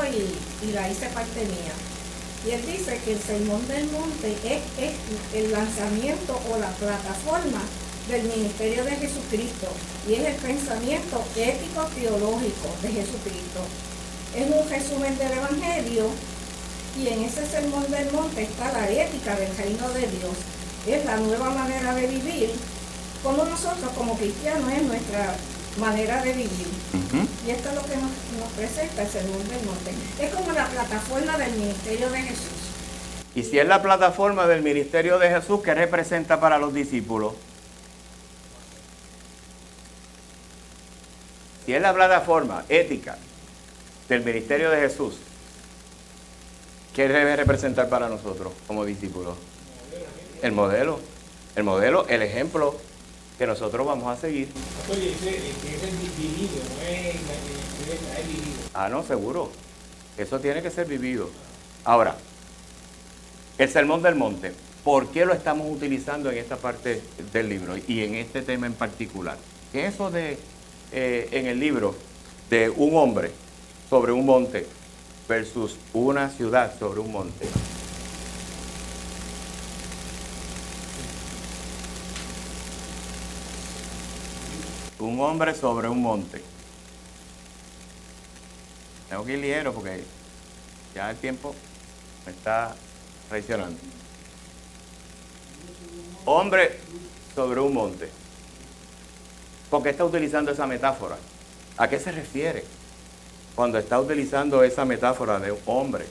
y la hice parte mía. Y él dice que el Sermón del Monte es el lanzamiento o la plataforma del ministerio de Jesucristo, y es el pensamiento ético-teológico de Jesucristo. Es un resumen del Evangelio, y en ese Sermón del Monte está la ética del reino de Dios. Es la nueva manera de vivir, como nosotros como cristianos es nuestra manera de vivir. Y esto es lo que nos presenta el Sermón del Monte. Es como la plataforma del ministerio de Jesús. Y si es la plataforma del ministerio de Jesús, ¿qué representa para los discípulos? Si es la plataforma ética del ministerio de Jesús, ¿qué debe representar para nosotros como discípulos? El modelo, el ejemplo que nosotros vamos a seguir. Oye, es vivido, no es vivido. Ah, no, seguro. Eso tiene que ser vivido. Ahora, el Sermón del Monte, ¿por qué lo estamos utilizando en esta parte del libro y en este tema en particular? ¿Qué es eso de, en el libro, de un hombre sobre un monte versus una ciudad sobre un monte? Un hombre sobre un monte. Tengo que ir ligero porque ya el tiempo me está traicionando. Hombre sobre un monte. ¿Por qué está utilizando esa metáfora? ¿A qué se refiere cuando está utilizando esa metáfora de un hombre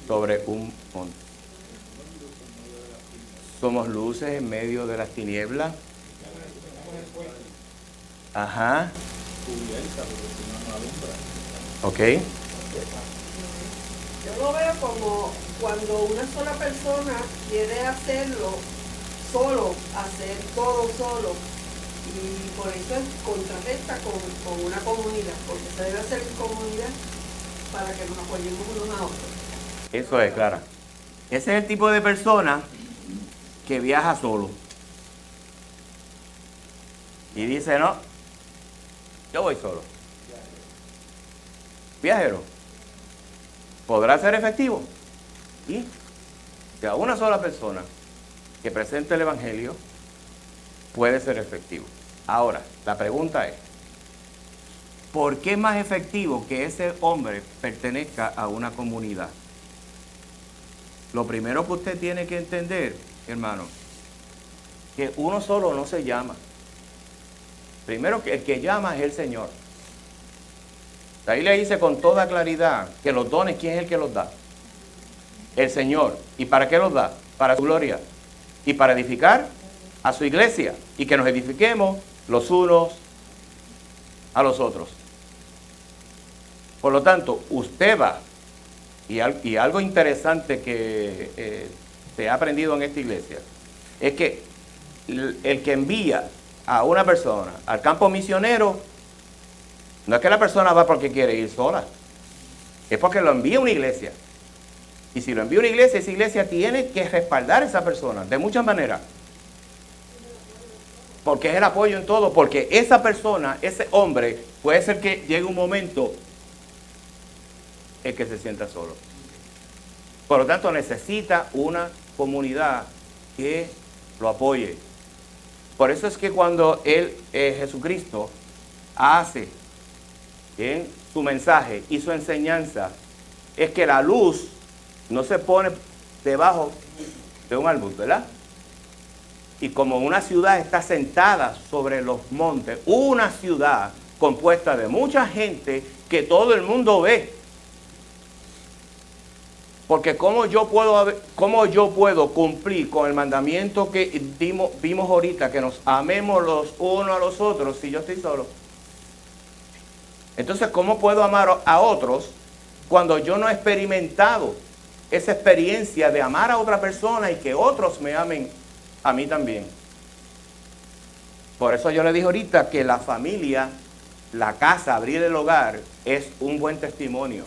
sobre un monte? Somos luces en medio de las tinieblas. Ajá. Ok. Yo lo veo como cuando una sola persona quiere hacerlo solo, hacer todo solo, y por eso es contrarresta con una comunidad, porque se debe hacer en comunidad para que nos apoyemos unos a otros. Eso es, Clara. Ese es el tipo de persona que viaja solo. y dice, no, yo voy solo. Viajero, ¿podrá ser efectivo? Y que a una sola persona que presente el Evangelio puede ser efectivo. Ahora, la pregunta es, ¿por qué es más efectivo que ese hombre pertenezca a una comunidad? Lo primero que usted tiene que entender, hermano, que uno solo no se llama. Primero, que el que llama es el Señor. La Biblia dice con toda claridad que los dones, ¿quién es el que los da? El Señor. ¿Y para qué los da? Para su gloria. Y para edificar a su iglesia. Y que nos edifiquemos los unos a los otros. Por lo tanto, usted va, y algo interesante que se ha aprendido en esta iglesia, es que el que envía a una persona al campo misionero, no es que la persona va porque quiere ir sola, es porque lo envía una iglesia. Y si lo envía una iglesia, esa iglesia tiene que respaldar a esa persona de muchas maneras. Porque es el apoyo en todo, porque esa persona, ese hombre, puede ser que llegue un momento en que se sienta solo. Por lo tanto, necesita una comunidad que lo apoye. Por eso es que cuando Jesucristo hace en su mensaje y su enseñanza, es que la luz no se pone debajo de un árbol, ¿verdad? Y como una ciudad está sentada sobre los montes, una ciudad compuesta de mucha gente que todo el mundo ve. Porque ¿cómo yo puedo cumplir con el mandamiento que vimos ahorita, que nos amemos los unos a los otros, si yo estoy solo? Entonces, ¿cómo puedo amar a otros cuando yo no he experimentado esa experiencia de amar a otra persona y que otros me amen a mí también? Por eso yo le dije ahorita que la familia, la casa, abrir el hogar, es un buen testimonio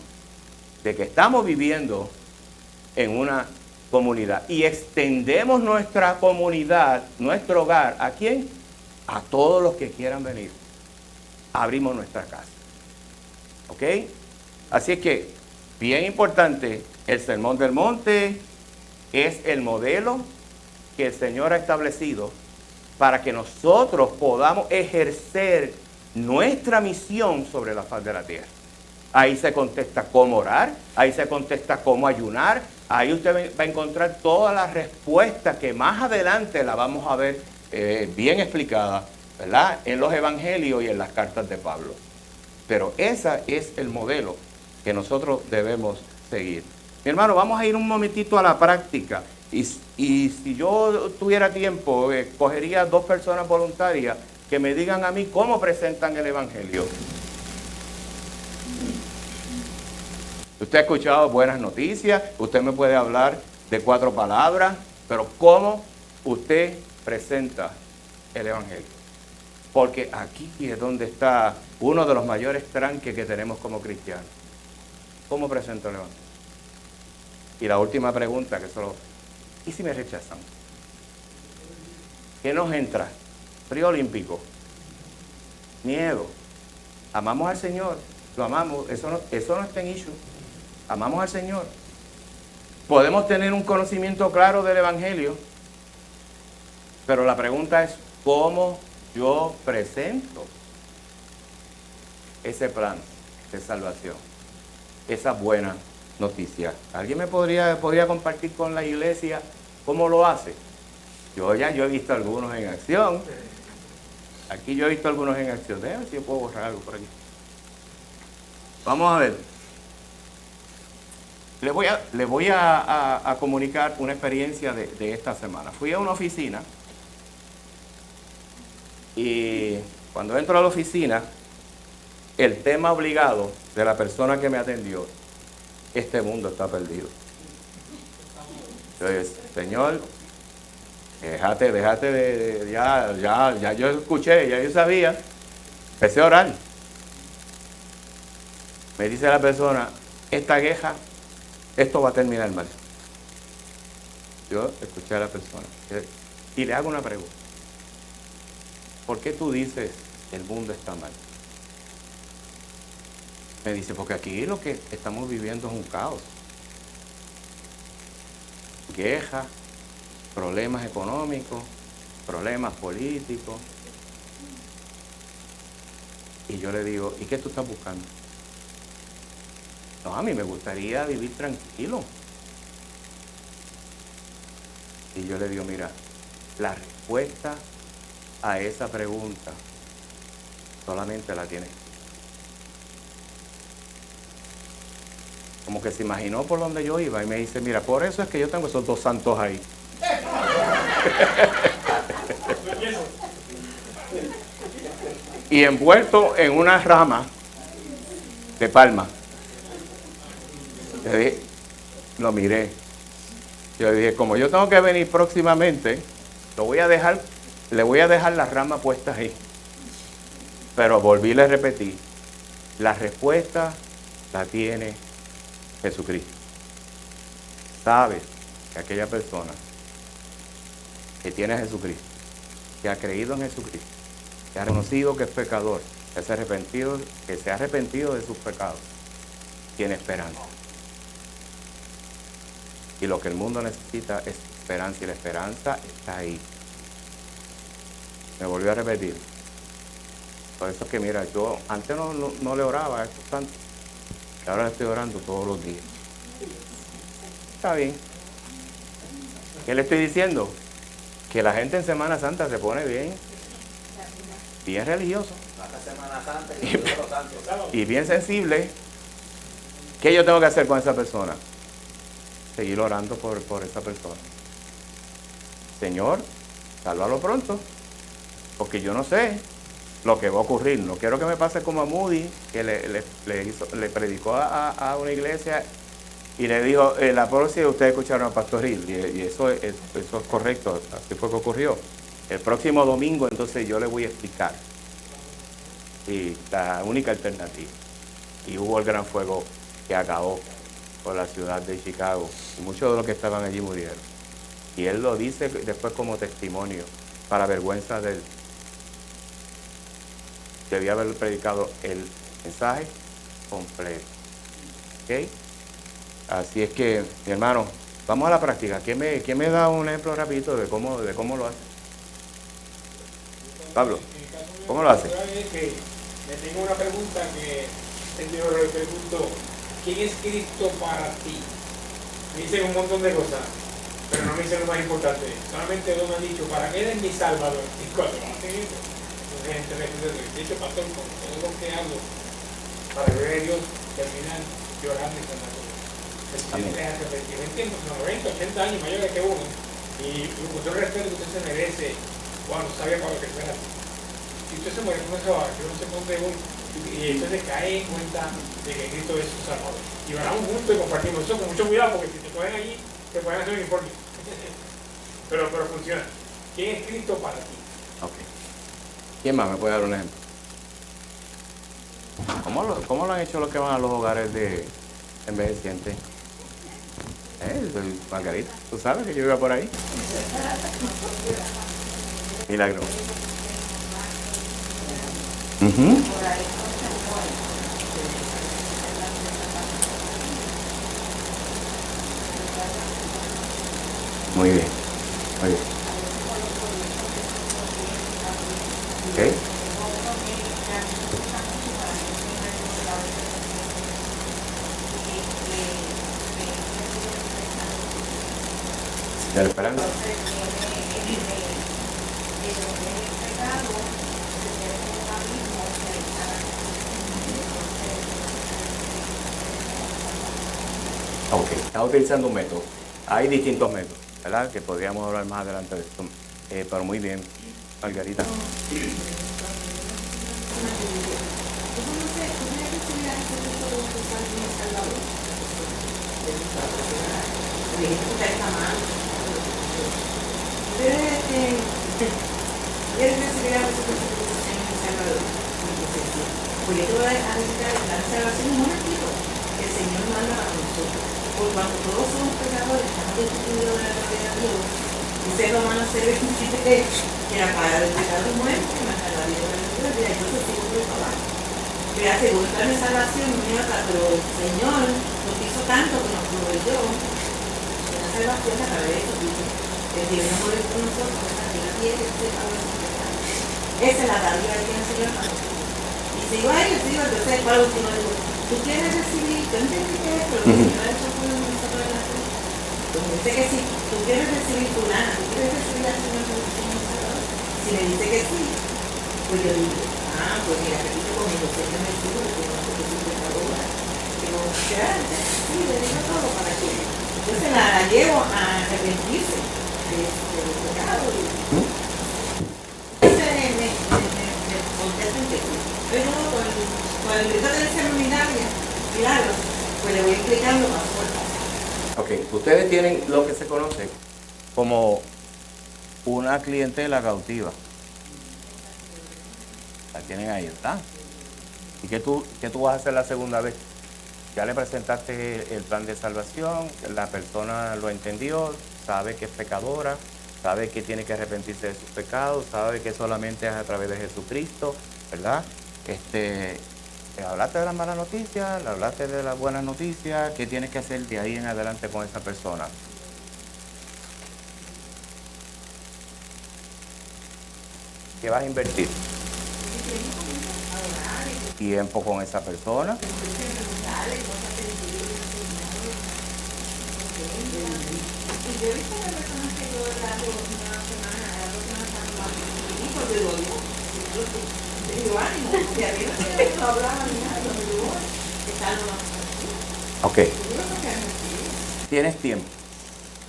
de que estamos viviendo en una comunidad. Y extendemos nuestra comunidad, nuestro hogar, ¿a quién? A todos los que quieran venir. Abrimos nuestra casa. ¿Ok? Así es que, bien importante, el Sermón del Monte es el modelo que el Señor ha establecido para que nosotros podamos ejercer nuestra misión sobre la faz de la tierra. Ahí se contesta cómo orar, ahí se contesta cómo ayunar, ahí usted va a encontrar todas las respuestas que más adelante la vamos a ver bien explicada, ¿verdad? En los evangelios y en las cartas de Pablo. Pero ese es el modelo que nosotros debemos seguir. Mi hermano, vamos a ir un momentito a la práctica. Y si yo tuviera tiempo, cogería 2 personas voluntarias que me digan a mí cómo presentan el evangelio. Usted ha escuchado buenas noticias, usted me puede hablar de 4 palabras, pero ¿cómo usted presenta el evangelio? Porque aquí es donde está uno de los mayores tranques que tenemos como cristianos. ¿Cómo presento el evangelio? Y la última pregunta, que solo, ¿y si me rechazan? ¿Qué nos entra? Frío olímpico, miedo. Amamos al Señor, lo amamos, eso no está en issue. Amamos al Señor. Podemos tener un conocimiento claro del evangelio, pero la pregunta es, ¿cómo yo presento ese plan de salvación, esa buena noticia? ¿Alguien me podría compartir con la iglesia cómo lo hace? Yo he visto algunos en acción. Aquí yo he visto algunos en acción. Déjame ver si yo puedo borrar algo por aquí. Vamos a ver. Le voy a comunicar una experiencia de esta semana. Fui a una oficina y cuando entro a la oficina, el tema obligado de la persona que me atendió, este mundo está perdido. Entonces, Señor, déjate de ya yo escuché, ya yo sabía, empecé a orar. Me dice la persona, esta queja, esto va a terminar mal. Yo escuché a la persona y le hago una pregunta. ¿por qué tú dices el mundo está mal? Me dice, porque aquí lo que estamos viviendo es un caos. Quejas, problemas económicos, problemas políticos. Y yo le digo, ¿y qué tú estás buscando? No, a mí me gustaría vivir tranquilo. Y yo le digo, mira, la respuesta a esa pregunta solamente la tienes. Como que se imaginó por donde yo iba y me dice, mira, por eso es que yo tengo esos dos santos ahí. Y envuelto en una rama de palma. Yo dije, lo miré. Yo dije, como yo tengo que venir próximamente, le voy a dejar la rama puesta ahí. Pero volví y le repetí, la respuesta la tiene Jesucristo. Sabes que aquella persona que tiene a Jesucristo, que ha creído en Jesucristo, que ha reconocido que es pecador, que se ha arrepentido de sus pecados, tiene esperanza. Y lo que el mundo necesita es esperanza, y la esperanza está ahí. Me volvió a repetir. Por eso es que, mira, yo antes no le oraba a estos santos, y ahora le estoy orando todos los días. Está bien. ¿Qué le estoy diciendo? Que la gente en Semana Santa se pone bien religioso Semana Santa y los santos. y bien sensible. ¿Qué yo tengo que hacer con esa persona? Seguir orando por esa persona. Señor, sálvalo pronto, porque yo no sé lo que va a ocurrir. No quiero que me pase como a Moody, que le predicó a una iglesia y le dijo, la próxima, ustedes escucharon a Pastor Hill, y eso es correcto, así fue que ocurrió. El próximo domingo entonces yo le voy a explicar y la única alternativa. Y hubo el gran fuego que acabó por la ciudad de Chicago, y muchos de los que estaban allí murieron. Y él lo dice después como testimonio, para vergüenza de él. Debía haber predicado el mensaje completo. ¿Ok? Así es que, mi hermano, vamos a la práctica. ¿Quién me da un ejemplo rapidito de cómo lo hace? Pablo, ¿cómo lo hace? Le tengo una pregunta que yo le pregunto, ¿quién es Cristo para ti? Me dicen un montón de cosas, pero no me dicen lo más importante. Solamente dos me han dicho, ¿para qué eres mi Salvador? Y cuando hacen eso, entonces, de hecho, pastor, con todo lo que hago, para ver a Dios, terminan llorando y cantando. Yo entiendo, 90, 80 años mayores que uno, y con todo el respeto que usted se merece, bueno, no sabía para lo que espera. Si usted se muere con esa hora, yo no sé dónde voy, y entonces cae en cuenta de que Cristo es su Salvador. Y oramos juntos y compartimos eso con mucho cuidado, porque si te cogen allí, te pueden hacer un informe. pero funciona. ¿Quién es Cristo para ti? Ok. ¿Quién más me puede dar un ejemplo? ¿Cómo lo han hecho los que van a los hogares de envejecientes? Margarita, tú sabes que yo iba por ahí. Milagro. Muy bien, muy bien. ¿Ok? ¿De la esperanza? Ok, está utilizando un método. Hay distintos métodos, ¿verdad? Que podríamos hablar más adelante de esto. Pero muy bien, Margarita. Porque tú vas a visitar la salvación un momentito, que el Señor manda a nosotros. Por cuanto todos somos pecadores, estamos destituidos de la gloria de Dios. Dice Romanos 6:27 que la paga del pecado es muerte, Mira, según está mi salvación, mi otra, pero el Señor nos hizo tanto que nos proveyó una salvación a través de Jesucristo. El Dios no morir por nosotros, que la tiene que ser para nosotros. Esa es la tarea que tiene el Señor para nosotros. Y sigo a ellos, sigo, entonces para el último digo, tú quieres recibir, yo entendí que es, pero el Señor ha hecho por nosotros en la fe. Pues me dice que si tú quieres recibir tu lana, tú quieres recibir al Señor como Salvador. Si me dice que sí, pues yo digo, pues mira, repite conmigo, siempre me digo que no sé qué es pecadora. Que no sea, sí, le digo todo para que. Entonces la llevo a arrepentirse del pecado. Ese me contesta en que pero con el grito de seminaria, claro, pues le voy explicando más por paso. Ok, ustedes tienen lo que se conoce como una clientela cautiva. La tienen ahí, ¿verdad? ¿Y qué tú vas a hacer la segunda vez? Ya le presentaste el plan de salvación, la persona lo entendió, sabe que es pecadora, sabe que tiene que arrepentirse de sus pecados, sabe que solamente es a través de Jesucristo, ¿verdad? Le hablaste de las malas noticias, le hablaste de las buenas noticias, ¿qué tienes que hacer de ahí en adelante con esa persona? ¿Qué vas a invertir? Tiempo con esa persona. Y yo he visto que personas que yo le hago una semana, a la próxima semana, y porque digo, ánimo, porque a mí no hablaba ni nada, pero digo, está no. Ok. Tienes tiempo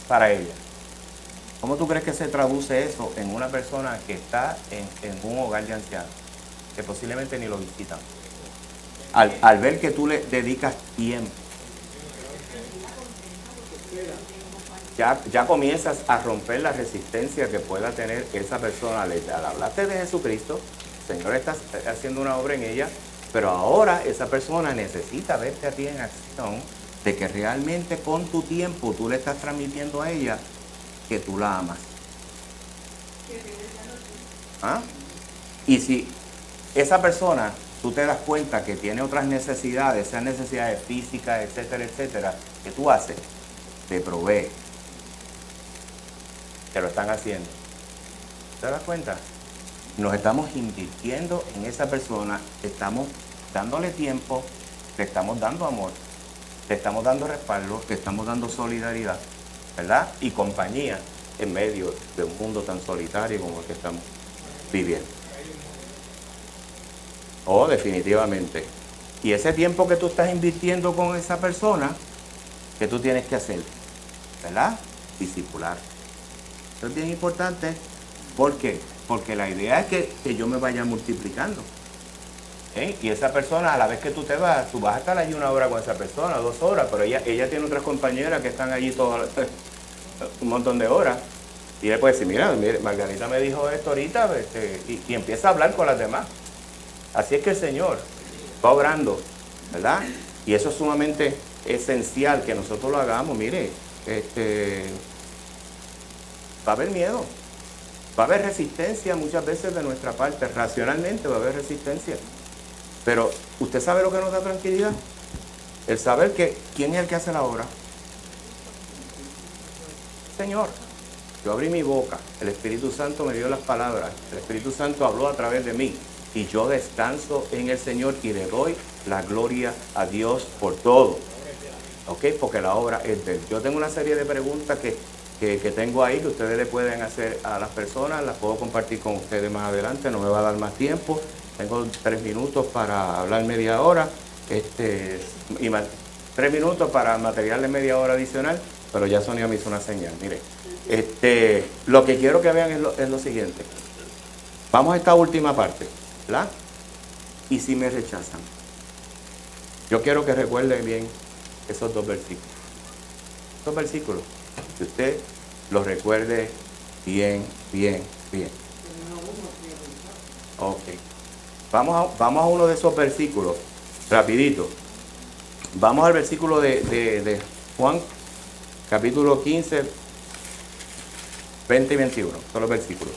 para ella. ¿Cómo tú crees que se traduce eso en una persona que está en un hogar de ancianos, que posiblemente ni lo visitan? Al ver que tú le dedicas tiempo, ya comienzas a romper la resistencia que pueda tener esa persona. Al hablaste de Jesucristo, el Señor está haciendo una obra en ella, pero ahora esa persona necesita verte a ti en acción, de que realmente con tu tiempo tú le estás transmitiendo a ella que tú la amas. ¿Ah? Y si esa persona, tú te das cuenta que tiene otras necesidades, sean necesidades físicas, etcétera, etcétera, que tú haces, te provee. Que lo están haciendo. ¿Te das cuenta? Nos estamos invirtiendo en esa persona, estamos dándole tiempo, le estamos dando amor, le estamos dando respaldo, le estamos dando solidaridad, ¿verdad? Y compañía en medio de un mundo tan solitario como el que estamos viviendo. Oh, definitivamente. Y ese tiempo que tú estás invirtiendo con esa persona, ¿qué tú tienes que hacer? ¿Verdad? Discipular. Eso es bien importante. ¿Por qué? Porque la idea es que yo me vaya multiplicando. Y esa persona, a la vez que tú te vas, tú vas a estar allí 1 hora con esa persona, 2 horas, pero ella tiene otras compañeras que están allí un montón de horas. Y él puede decir, mira, Margarita me dijo esto ahorita, y empieza a hablar con las demás. Así es que el Señor va obrando, ¿verdad? Y eso es sumamente esencial que nosotros lo hagamos. Mire, va a haber miedo, va a haber resistencia muchas veces de nuestra parte, racionalmente va a haber resistencia. Pero, ¿usted sabe lo que nos da tranquilidad? El saber que, ¿quién es el que hace la obra? Señor. Yo abrí mi boca, el Espíritu Santo me dio las palabras, el Espíritu Santo habló a través de mí, y yo descanso en el Señor y le doy la gloria a Dios por todo. ¿Ok? Porque la obra es de Él. Yo tengo una serie de preguntas que tengo ahí, que ustedes le pueden hacer a las personas, las puedo compartir con ustedes más adelante, no me va a dar más tiempo. Tengo 3 minutos para hablar media hora, y 3 minutos para material de media hora adicional, pero ya Sonia me hizo una señal. Mire, lo que quiero que vean es lo siguiente. Vamos a esta última parte, ¿verdad? Y si me rechazan, yo quiero que recuerden bien esos 2 versículos. Estos versículos, que usted los recuerde bien, bien, bien. Ok. Vamos a uno de esos versículos, rapidito. Vamos al versículo de Juan, capítulo 15, 20 y 21. Son los versículos.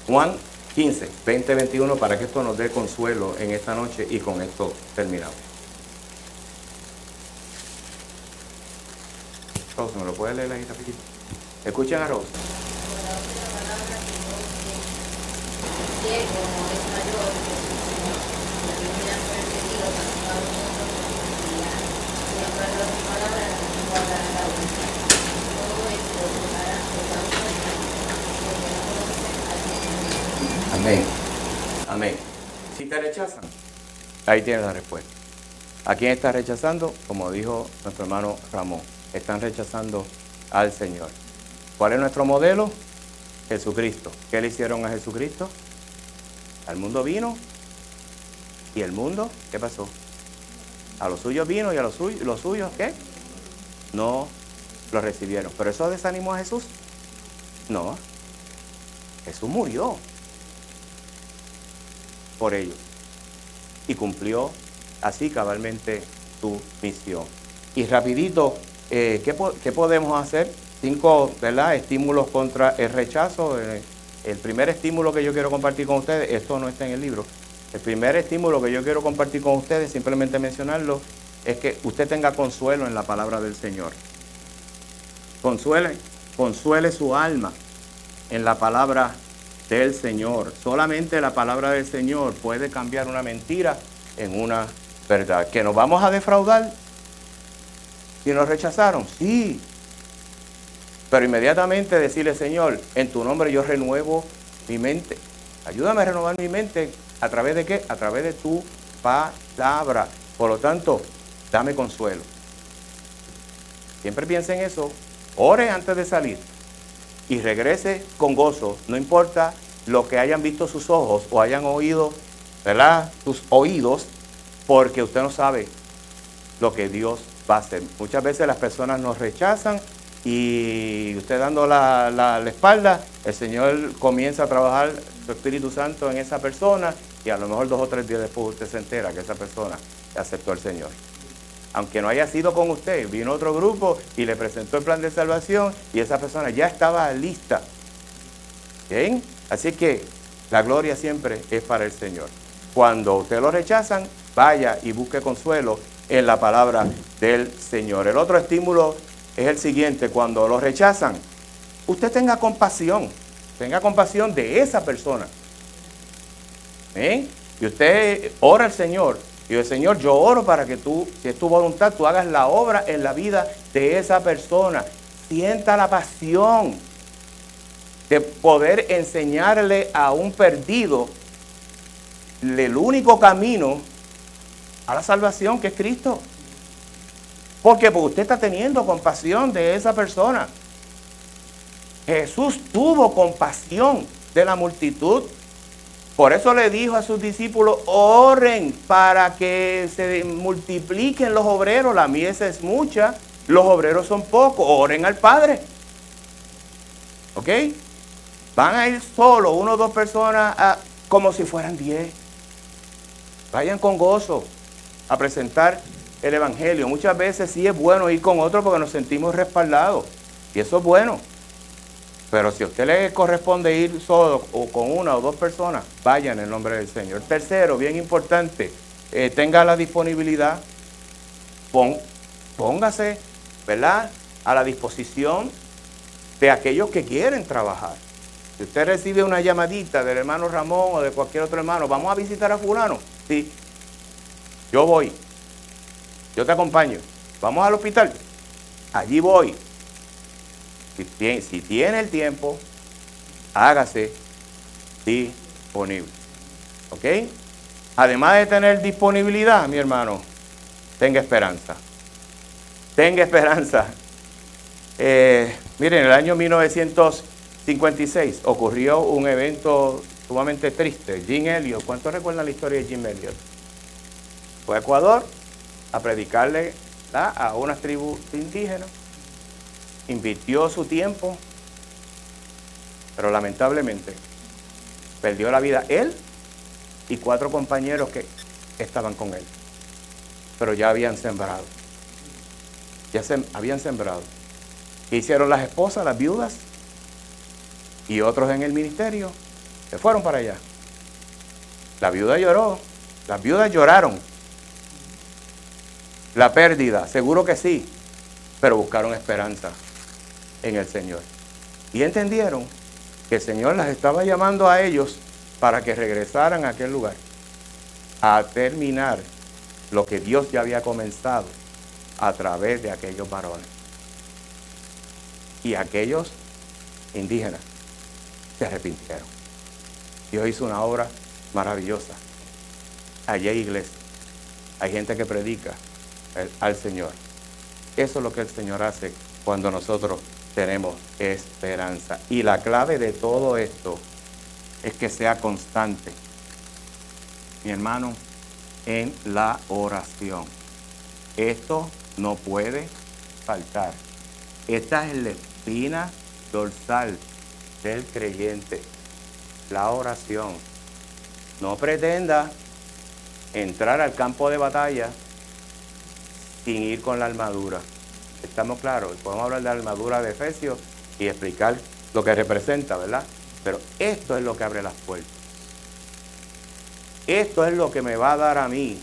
Juan 15, 20, 21, para que esto nos dé consuelo en esta noche y con esto terminamos. Rose, ¿me lo puede leer ahí rapidito? Escuchen a Rose. Amén. Amén. Si te rechazan, ahí tienes la respuesta. ¿A quién estás rechazando? Como dijo nuestro hermano Ramón, están rechazando al Señor. ¿Cuál es nuestro modelo? Jesucristo. ¿Qué le hicieron a Jesucristo? Al mundo vino y el mundo, ¿qué pasó? A los suyos vino y a los suyos, ¿qué? No lo recibieron. ¿Pero eso desanimó a Jesús? No. Jesús murió por ellos y cumplió así cabalmente su misión. Y rapidito, ¿qué podemos hacer? 5, ¿verdad?, estímulos contra el rechazo. El primer estímulo que yo quiero compartir con ustedes, esto no está en el libro, el primer estímulo que yo quiero compartir con ustedes, simplemente mencionarlo, es que usted tenga consuelo en la palabra del Señor. Consuele su alma en la palabra del Señor. Solamente la palabra del Señor puede cambiar una mentira en una verdad. ¿Que nos vamos a defraudar si nos rechazaron? Sí. Pero inmediatamente decirle: Señor, en tu nombre yo renuevo mi mente. Ayúdame a renovar mi mente. ¿A través de qué? A través de tu palabra. Por lo tanto, dame consuelo. Siempre piense en eso. Ore antes de salir y regrese con gozo. No importa lo que hayan visto sus ojos o hayan oído, ¿verdad?, sus oídos, porque usted no sabe lo que Dios va a hacer. Muchas veces las personas nos rechazan y usted dando la espalda, el Señor comienza a trabajar su Espíritu Santo en esa persona y a lo mejor 2 o 3 días después usted se entera que esa persona aceptó al Señor. Aunque no haya sido con usted, vino otro grupo y le presentó el plan de salvación y esa persona ya estaba lista. ¿Bien? Así que la gloria siempre es para el Señor. Cuando usted lo rechazan, vaya y busque consuelo en la palabra del Señor. El otro estímulo es el siguiente: cuando lo rechazan, usted tenga compasión de esa persona. ¿Bien? Y usted ora al Señor. Y el Señor, yo oro para que tú, si es tu voluntad, tú hagas la obra en la vida de esa persona. Sienta la pasión de poder enseñarle a un perdido el único camino a la salvación, que es Cristo. Porque usted está teniendo compasión de esa persona. Jesús tuvo compasión de la multitud. Por eso le dijo a sus discípulos: oren para que se multipliquen los obreros. La mies es mucha, los obreros son pocos. Oren al Padre. ¿Ok? Van a ir solo 1 o 2 personas como si fueran 10. Vayan con gozo a presentar el Evangelio. Muchas veces sí es bueno ir con otro porque nos sentimos respaldados. Y eso es bueno. Pero si a usted le corresponde ir solo o con 1 o 2 personas, vayan en el nombre del Señor. Tercero, bien importante, tenga la disponibilidad. Póngase, ¿verdad?, a la disposición de aquellos que quieren trabajar. Si usted recibe una llamadita del hermano Ramón o de cualquier otro hermano: vamos a visitar a fulano. Sí, yo voy. Yo te acompaño. Vamos al hospital. Allí voy. Si tiene el tiempo, hágase disponible. ¿Ok? Además de tener disponibilidad, mi hermano, tenga esperanza. Tenga esperanza. Miren, en el año 1956 ocurrió un evento sumamente triste. Jim Elliot, ¿cuántos recuerdan la historia de Jim Elliot? Fue a Ecuador a predicarle a unas tribus indígenas. Invirtió su tiempo, pero lamentablemente perdió la vida él y 4 compañeros que estaban con él. Pero ya habían sembrado. Habían sembrado. ¿Qué hicieron las esposas, las viudas? Y otros en el ministerio. Se fueron para allá. La viuda lloró. Las viudas lloraron. La pérdida, seguro que sí. Pero buscaron esperanza en el Señor. Y entendieron que el Señor las estaba llamando a ellos para que regresaran a aquel lugar, a terminar lo que Dios ya había comenzado a través de aquellos varones. Y aquellos indígenas se arrepintieron. Dios hizo una obra maravillosa. Allí hay iglesia, hay gente que predica al Señor. Eso es lo que el Señor hace cuando nosotros tenemos esperanza. Y la clave de todo esto es que sea constante, mi hermano, en la oración. Esto no puede faltar. Esta es la espina dorsal del creyente, la oración. No pretenda entrar al campo de batalla sin ir con la armadura. ¿Estamos claros? Podemos hablar de la armadura de Efesios y explicar lo que representa, ¿verdad? Pero esto es lo que abre las puertas. Esto es lo que me va a dar a mí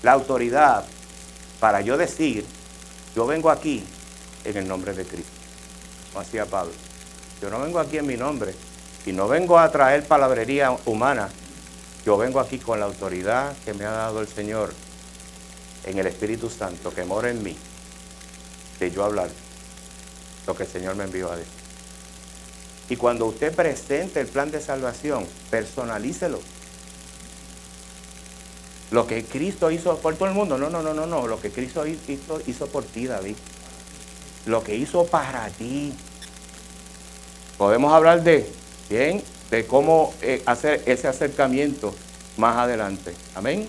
la autoridad para yo decir, yo vengo aquí en el nombre de Cristo. Como hacía Pablo. Yo no vengo aquí en mi nombre y no vengo a traer palabrería humana. Yo vengo aquí con la autoridad que me ha dado el Señor en el Espíritu Santo que mora en mí, de yo hablar lo que el Señor me envió a decir. Y cuando usted presente el plan de salvación, personalícelo. Lo que Cristo hizo por todo el mundo, no. Lo que Cristo hizo por ti, David. Lo que hizo para ti. Podemos hablar de cómo hacer ese acercamiento más adelante. Amén.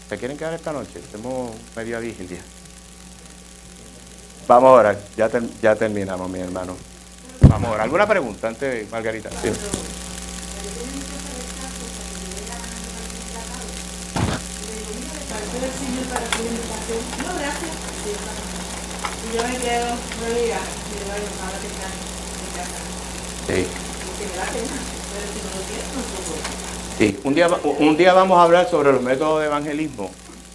¿Se quieren quedar esta noche? Tenemos media vigilia. Vamos a orar. Ya terminamos, mi hermano. Vamos a orar. ¿Alguna pregunta antes, Margarita? Sí. No, gracias. Y yo me quedo, no diga, y bueno, ahora que están en casa. Sí. Porque me da pena, pero si no lo quiero, no puedo. Sí. Un día vamos a hablar sobre los métodos de evangelismo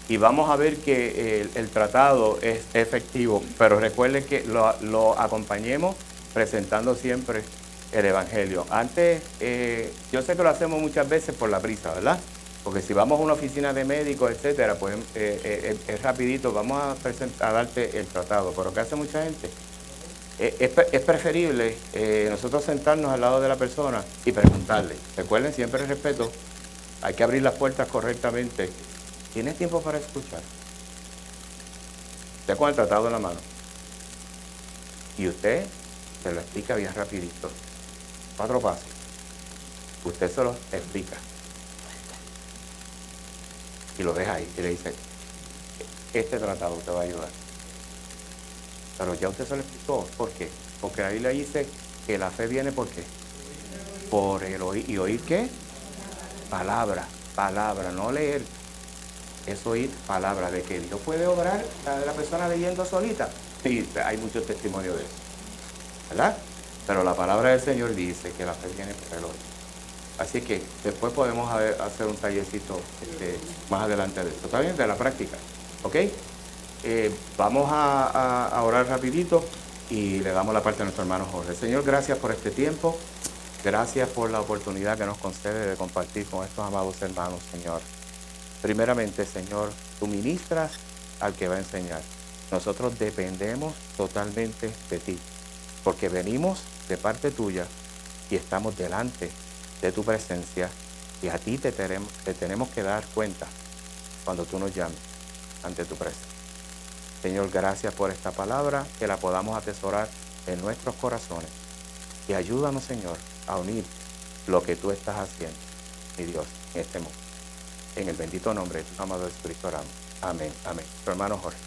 y vamos a ver que el tratado es efectivo, pero recuerden que lo acompañemos presentando siempre el evangelio. Antes, yo sé que lo hacemos muchas veces por la prisa, ¿verdad? Porque si vamos a una oficina de médicos, etcétera, pues es rapidito, vamos a darte el tratado. Pero ¿qué hace mucha gente? Es preferible nosotros sentarnos al lado de la persona y preguntarle. Recuerden siempre el respeto, hay que abrir las puertas correctamente. ¿Tienes tiempo para escuchar? Usted con el tratado en la mano. Y usted se lo explica bien rapidito. 4 pasos. Usted se lo explica. Y lo deja ahí y le dice, este tratado te va a ayudar. Pero ya usted se lo explicó. ¿Por qué? Porque la Biblia dice que la fe viene ¿por qué? Por el oír. ¿Y oír qué? Palabra, no leer. Es oír palabra. De que Dios puede obrar a la persona leyendo solita. Sí, hay muchos testimonios de eso. ¿Verdad? Pero la palabra del Señor dice que la fe viene por el oír. Así que después podemos hacer un tallercito más adelante de esto. ¿Está bien? De la práctica. ¿Ok? Vamos a orar rapidito y le damos la parte a nuestro hermano Jorge. Señor, gracias por este tiempo. Gracias por la oportunidad que nos concede de compartir con estos amados hermanos, Señor. Primeramente, Señor, tú ministras al que va a enseñar. Nosotros dependemos totalmente de ti, porque venimos de parte tuya y estamos delante de tu presencia y a ti te tenemos que dar cuenta cuando tú nos llames ante tu presencia. Señor, gracias por esta palabra, que la podamos atesorar en nuestros corazones y ayúdanos, Señor, a unir lo que tú estás haciendo, mi Dios, en este mundo. En el bendito nombre de tu amado Espíritu oramos. Amén, amén. Tu hermano Jorge.